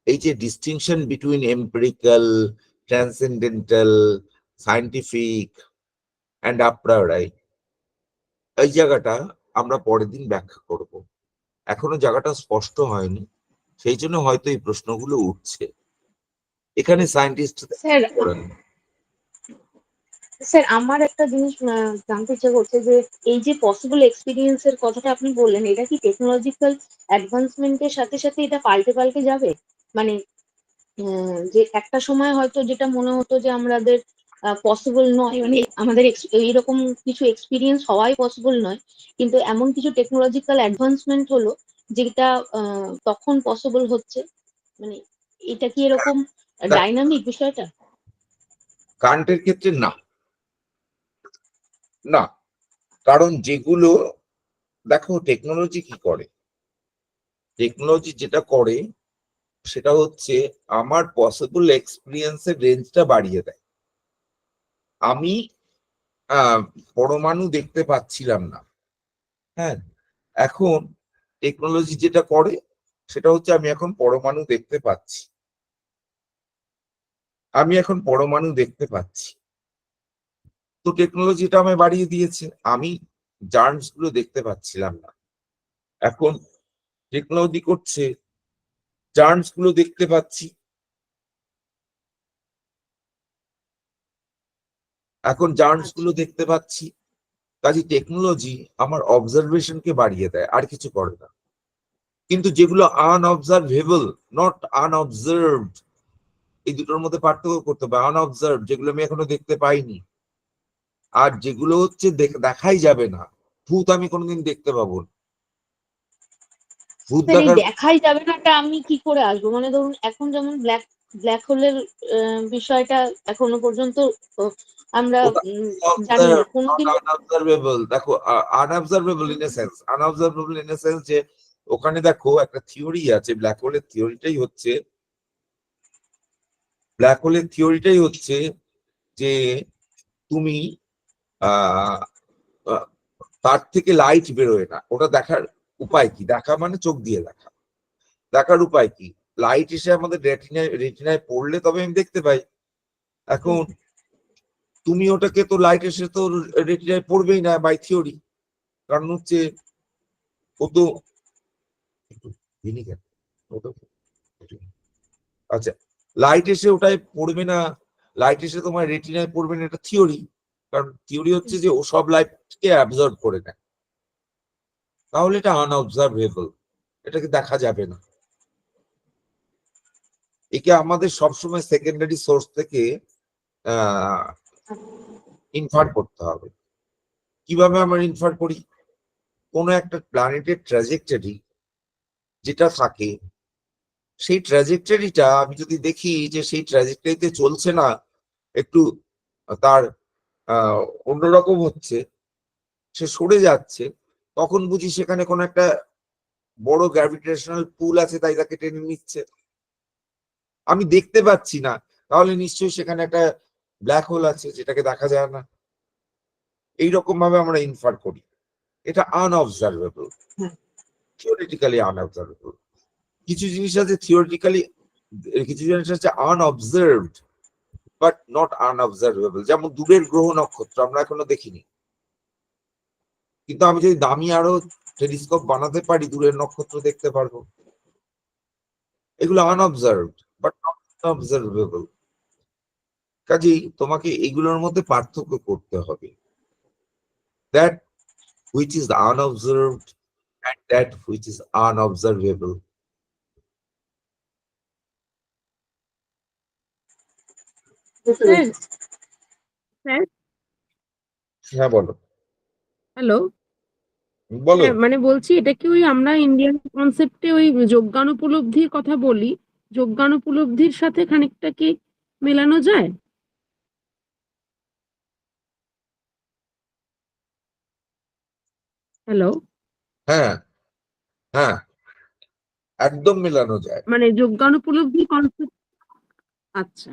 এই যে distinction between empirical, transcendental, scientific and a priori, এই জায়গাটা আমরা পরের দিন ব্যাখ্যা করব। এখনো জায়গাটা স্পষ্ট হয়নি, সেই জন্য হয়তো এই প্রশ্নগুলো উঠছে। এখানে সায়েন্টিস্ট স্যার, করেন। স্যার আমার একটা জিনিস জানতে ইচ্ছে করছে যে এই যে পসিবল এক্সপিরিয়েন্স এর কথাটা আপনি বললেন, এটা কি টেকনোলজিক্যাল অ্যাডভান্সমেন্টের সাথে সাথে এটা পাল্টে পাল্টে যাবে? মানে যে একটা সময় হয়তো যেটা মনে হতো যে আমাদের পসিবল নয়, মানে আমাদের এইরকম কিছু এক্সপিরিয়েন্স হওয়াই পসিবল নয়, কিন্তু এমন কিছু টেকনোলজিক্যাল অ্যাডভান্সমেন্ট হলো যেটা তখন পসিবল হচ্ছে। মানে এটা কি এরকম দেখ- ডাইনামিক বিষয়টা? কারেন্টের ক্ষেত্রে না, না, কারণ যেগুলো দেখো টেকনোলজি কি করে, টেকনোলজি যেটা করে সেটা হচ্ছে আমার পসিবল এক্সপিরিয়েন্সের রেঞ্জটা বাড়িয়ে দেয়। আমি পরমাণু দেখতে পাচ্ছিলাম না, হ্যাঁ, এখন টেকনোলজি যেটা করে সেটা হচ্ছে আমি এখন পরমাণু দেখতে পাচ্ছি, আমি এখন পরমাণু দেখতে পাচ্ছি। তো টেকনোলজিটা আমায় বাড়িয়ে দিয়েছে, আমি জার্মস গুলো দেখতে পাচ্ছিলাম না, এখন টেকনোলজি করছে জার্মস গুলো দেখতে পাচ্ছি, এখন জার্মস গুলো দেখতে পাচ্ছি। কাজে টেকনোলজি আমার অবজারভেশনকে বাড়িয়ে দেয়, আর কিছু করে না। কিন্তু যেগুলো আনঅবজারভেবল, নট আনঅবজার্ভড, এই দুটোর মধ্যে পার্থক্য করতে হবে। আনঅবজার্ভ যেগুলো আমি এখনো দেখতে পাইনি, আর যেগুলো হচ্ছে দেখাই যাবে না। ভূত আমি কোনোদিন দেখতে পাবো না, ভূত স্যার এই দেখার দেখাই যাবে নাটা আমি কি করে আসবো? মানে ধরুন এখন যেমন ব্ল্যাক হোলের বিষয়টা এখনো পর্যন্ত আমরা জানি না কোনোদিন। আনঅবজারভেবল। দেখো unobservable in a sense, unobservable in a sense যে ওখানে দেখো একটা থিওরি আছে, ব্ল্যাক হোলের থিওরিটাই হচ্ছে, ব্ল্যাক হোলের থিওরিটাই হচ্ছে যে তুমি আহ আহ, তার থেকে লাইট বেরোয় না। ওটা দেখার উপায় কি? দেখা মানে চোখ দিয়ে দেখা, দেখার উপায় কি? লাইট এসে আমাদের রেটিনায় রেটিনায় পড়লে তবে আমি দেখতে পাই। এখন তুমি ওটাকে, তো লাইট এসে তো রেটিনায় পড়বেই না বাই থিওরি, কারণ হচ্ছে ও তো ভিনিগার, ও তো আচ্ছা, লাইট এসে ওটায় পড়বে না, লাইট এসে তোমার রেটিনায় পড়বে না, এটা থিওরি। কারণ থিওরি হচ্ছে যে ও সব লাইটকে অ্যাবজর্ব করে নেয়। তাহলে এটা আনঅবজারভেবল, এটাকে দেখা যাবে না। একে আমাদের সবসময় সেকেন্ডারি সোর্স থেকে ইনফার করতে হবে। কিভাবে আমরা ইনফার করি? কোন একটা প্ল্যানেটের ট্র্যাজেক্টরি যেটা থাকে, সেই ট্র্যাজেক্টরিটা আমি যদি দেখি যে সেই ট্র্যাজেক্টরিতে চলছে না, একটু তার অন্যরকম হচ্ছে, সে সরে যাচ্ছে, তখন বুঝি সেখানে কোন একটা বড় গ্র্যাভিটেশনাল পুল আছে, তাই তাকে টেনে নিচ্ছে। আমি দেখতে পাচ্ছি না, তাহলে নিশ্চয়ই সেখানে একটা ব্ল্যাক হোল আছে যেটাকে দেখা যায় না। এইরকম ভাবে আমরা ইনফার করি। এটা আনঅবজারভেবল, থিওরিটিক্যালি আনঅবজারভেবল। কিছু জিনিস আছে থিওরিটিক্যালি, কিছু জিনিস আছে আনঅবজার্ভড বাট নট আনঅবজারভেবল। যেমন দূরের গ্রহ নক্ষত্র আমরা এখনো দেখিনি, কিন্তু আমি যদি দামি আরো টেলিস্কোপ বানাতে পারি, দূরের নক্ষত্র দেখতে পারবো। এগুলো আনঅবজার্ভড বাট নট অবজারভেবল। কাজেই তোমাকে এগুলোর মধ্যে পার্থক্য করতে হবে, that which is unobserved and that which is unobservable. Sir sir হ্যাঁ বলো, হ্যালো। বলো। হ্যাঁ মানে বলছি এটা কি ওই আমরা ইন্ডিয়ান কনসেপ্টে ওই যোজ্ঞানুপলব্ধির কথা বলি, যোজ্ঞানুপলব্ধির সাথে খানিকটা কি মেলানো যায়? হ্যালো, হ্যাঁ, হ্যাঁ, একদম মেলানো যায়। মানে যোজ্ঞানুপলব্ধি কনসেপ্ট। আচ্ছা,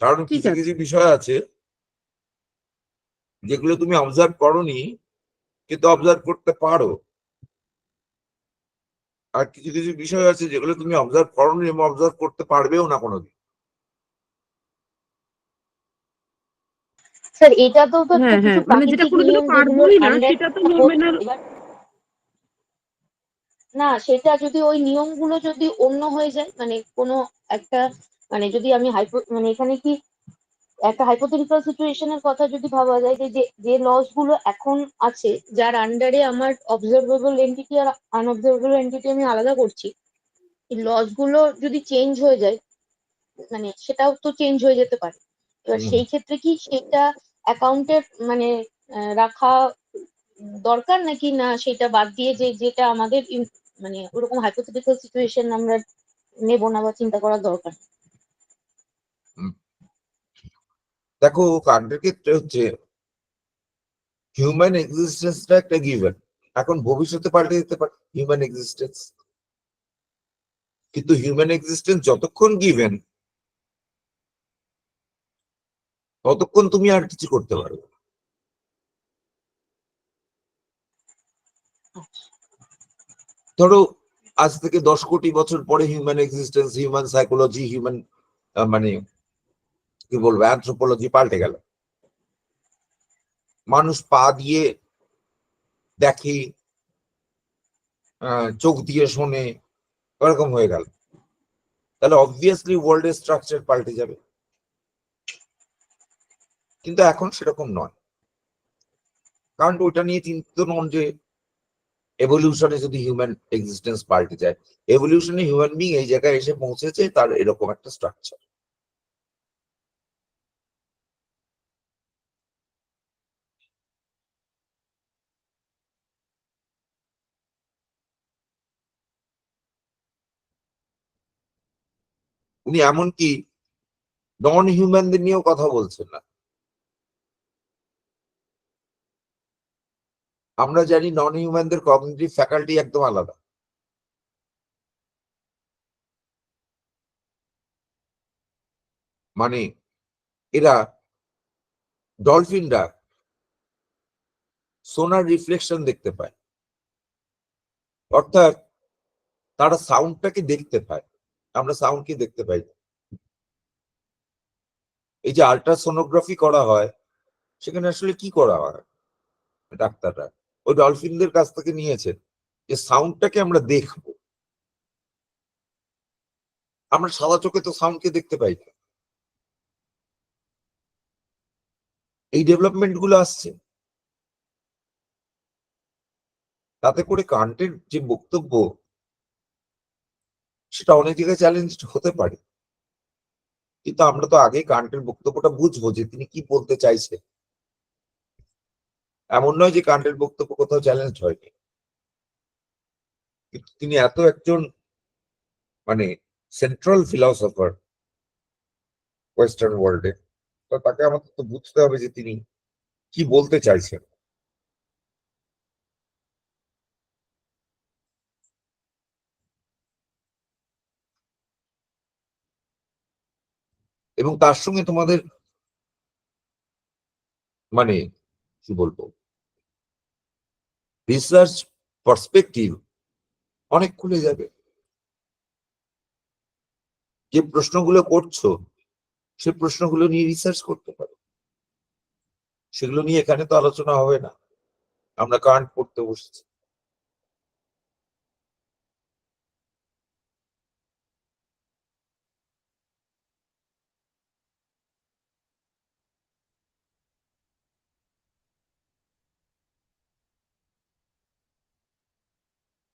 কারণ ঠিক কিছু আছে। কিছু বিষয় আছে যেগুলো তুমি অবজার্ভ করোনি, কিন্তু অবজার্ভ করতে পারো। আর কিছু কিছু বিষয় আছে যেগুলো তুমি অবজার্ভ করোনি এবং অবজার্ভ করতে পারবেও না কোনোদিন। স্যার এটা তো একটা হ্যাঁ কিছু হ্যাঁ, মানে যেটা প্রাকৃতিক কোনোদিনও নিয়ম যেগুলো পারবোই না আন্ডার। সেটা তো নোমেনাল। না সেটা যদি ওই নিয়মগুলো যদি অন্য হয়ে যায়, মানে কোনো একটা, মানে যদি আমি মানে এখানে কি একটা হাইপোথেটিক্যাল সিচুয়েশনের কথা যদি ভাবা যায় যে যে লস গুলো এখন আছে, যার আন্ডারে আমার অবজারভেবল এন্টিটি আর আনঅবজারভেবল এন্টিটি আমি আলাদা করছি, এই লস গুলো যদি চেঞ্জ হয়ে যায়, মানে সেটাও তো চেঞ্জ হয়ে যেতে পারে। এবার সেই ক্ষেত্রে কি সেটা অ্যাকাউন্টের মানে রাখা দরকার নাকি না সেটা বাদ দিয়ে যে যেটা আমাদের মানে ওরকম হাইপোথেটিক্যাল সিচুয়েশন আমরা নেব না বা চিন্তা করার দরকার। দেখো, কান্টের ক্ষেত্রে হচ্ছে হিউম্যান এক্সিস্টেন্সটা একটা গিভেন, এখন ভবিষ্যতে পাল্টে যেতে পারে হিউম্যান এক্সিস্টেন্স, কিন্তু হিউম্যান এক্সিস্টেন্স যতক্ষণ গিভেন ততক্ষণ তুমি আর কিছু করতে পারবে। ধরো আজ থেকে 10 কোটি বছর পরে human existence, human psychology, human মানে কি বলবো অ্যানথ্রোপোলজি পাল্টে গেল, মানুষ পা দিয়ে দেখে, চোখ দিয়ে শোনে, ওরকম হয়ে গেল, তাহলে অবভিয়াসলি ওয়ার্ল্ডের স্ট্রাকচার পাল্টে যাবে। কিন্তু এখন সেরকম নয়, কারণ ওইটা নিয়ে চিন্তিত নন যে এভলিউশনে যদি হিউম্যান এক্সিস্টেন্স পাল্টে যায়, এভলিউশনে হিউম্যান বিং এই জায়গায় এসে পৌঁছেছে তার এরকম একটা স্ট্রাকচার। উনি এমনকি নন হিউম্যানদের নিয়েও কথা বলছেন না। আমরা জানি নন হিউম্যানদের কগনিটিভ ফ্যাকাল্টি একদম আলাদা, মানে এরা ডলফিনরা সোনার রিফ্লেকশন দেখতে পায়, অর্থাৎ তারা সাউন্ডটাকে দেখতে পায়, আমরা সাউন্ডকে দেখতে পাই না। এই যে আল্ট্রাসোনোগ্রাফি করা হয় সেখানে আসলে কি করা হয়, ডাক্তাররা ওই ডলফিনদের কাছ থেকে নিয়েছেন যে সাউন্ডটাকে আমরা দেখবো, আমরা সাদা চোখে তো সাউন্ডকে দেখতে পাই না। এই ডেভেলপমেন্ট গুলো আসছে, তাতে করে কান্টের যে বক্তব্য সেটা অনেক জায়গায় চ্যালেঞ্জ হতে পারে, কিন্তু আমরা তো আগে কান্টের বক্তব্যটা বুঝবো যে তিনি কি বলতে চাইছে। এমন নয় যে কান্টের বক্তব্য কোথাও চ্যালেঞ্জ হয়নি, কিন্তু তিনি এত একজন মানে সেন্ট্রাল ফিলসফার ওয়েস্টার্ন ওয়ার্ল্ডে, তো তাকে আমাদের তো বুঝতে হবে যে তিনি কি বলতে চাইছেন। এবং তার সঙ্গে তোমাদের মানে কি বলবো রিসার্চ পার্সপেক্টিভ অনেক খুলে যাবে। যে প্রশ্নগুলো করছো সে প্রশ্নগুলো নিয়ে রিসার্চ করতে পারো, সেগুলো নিয়ে এখানে তো আলোচনা হবে না, আমরা কান্ট পড়তে বসেছি।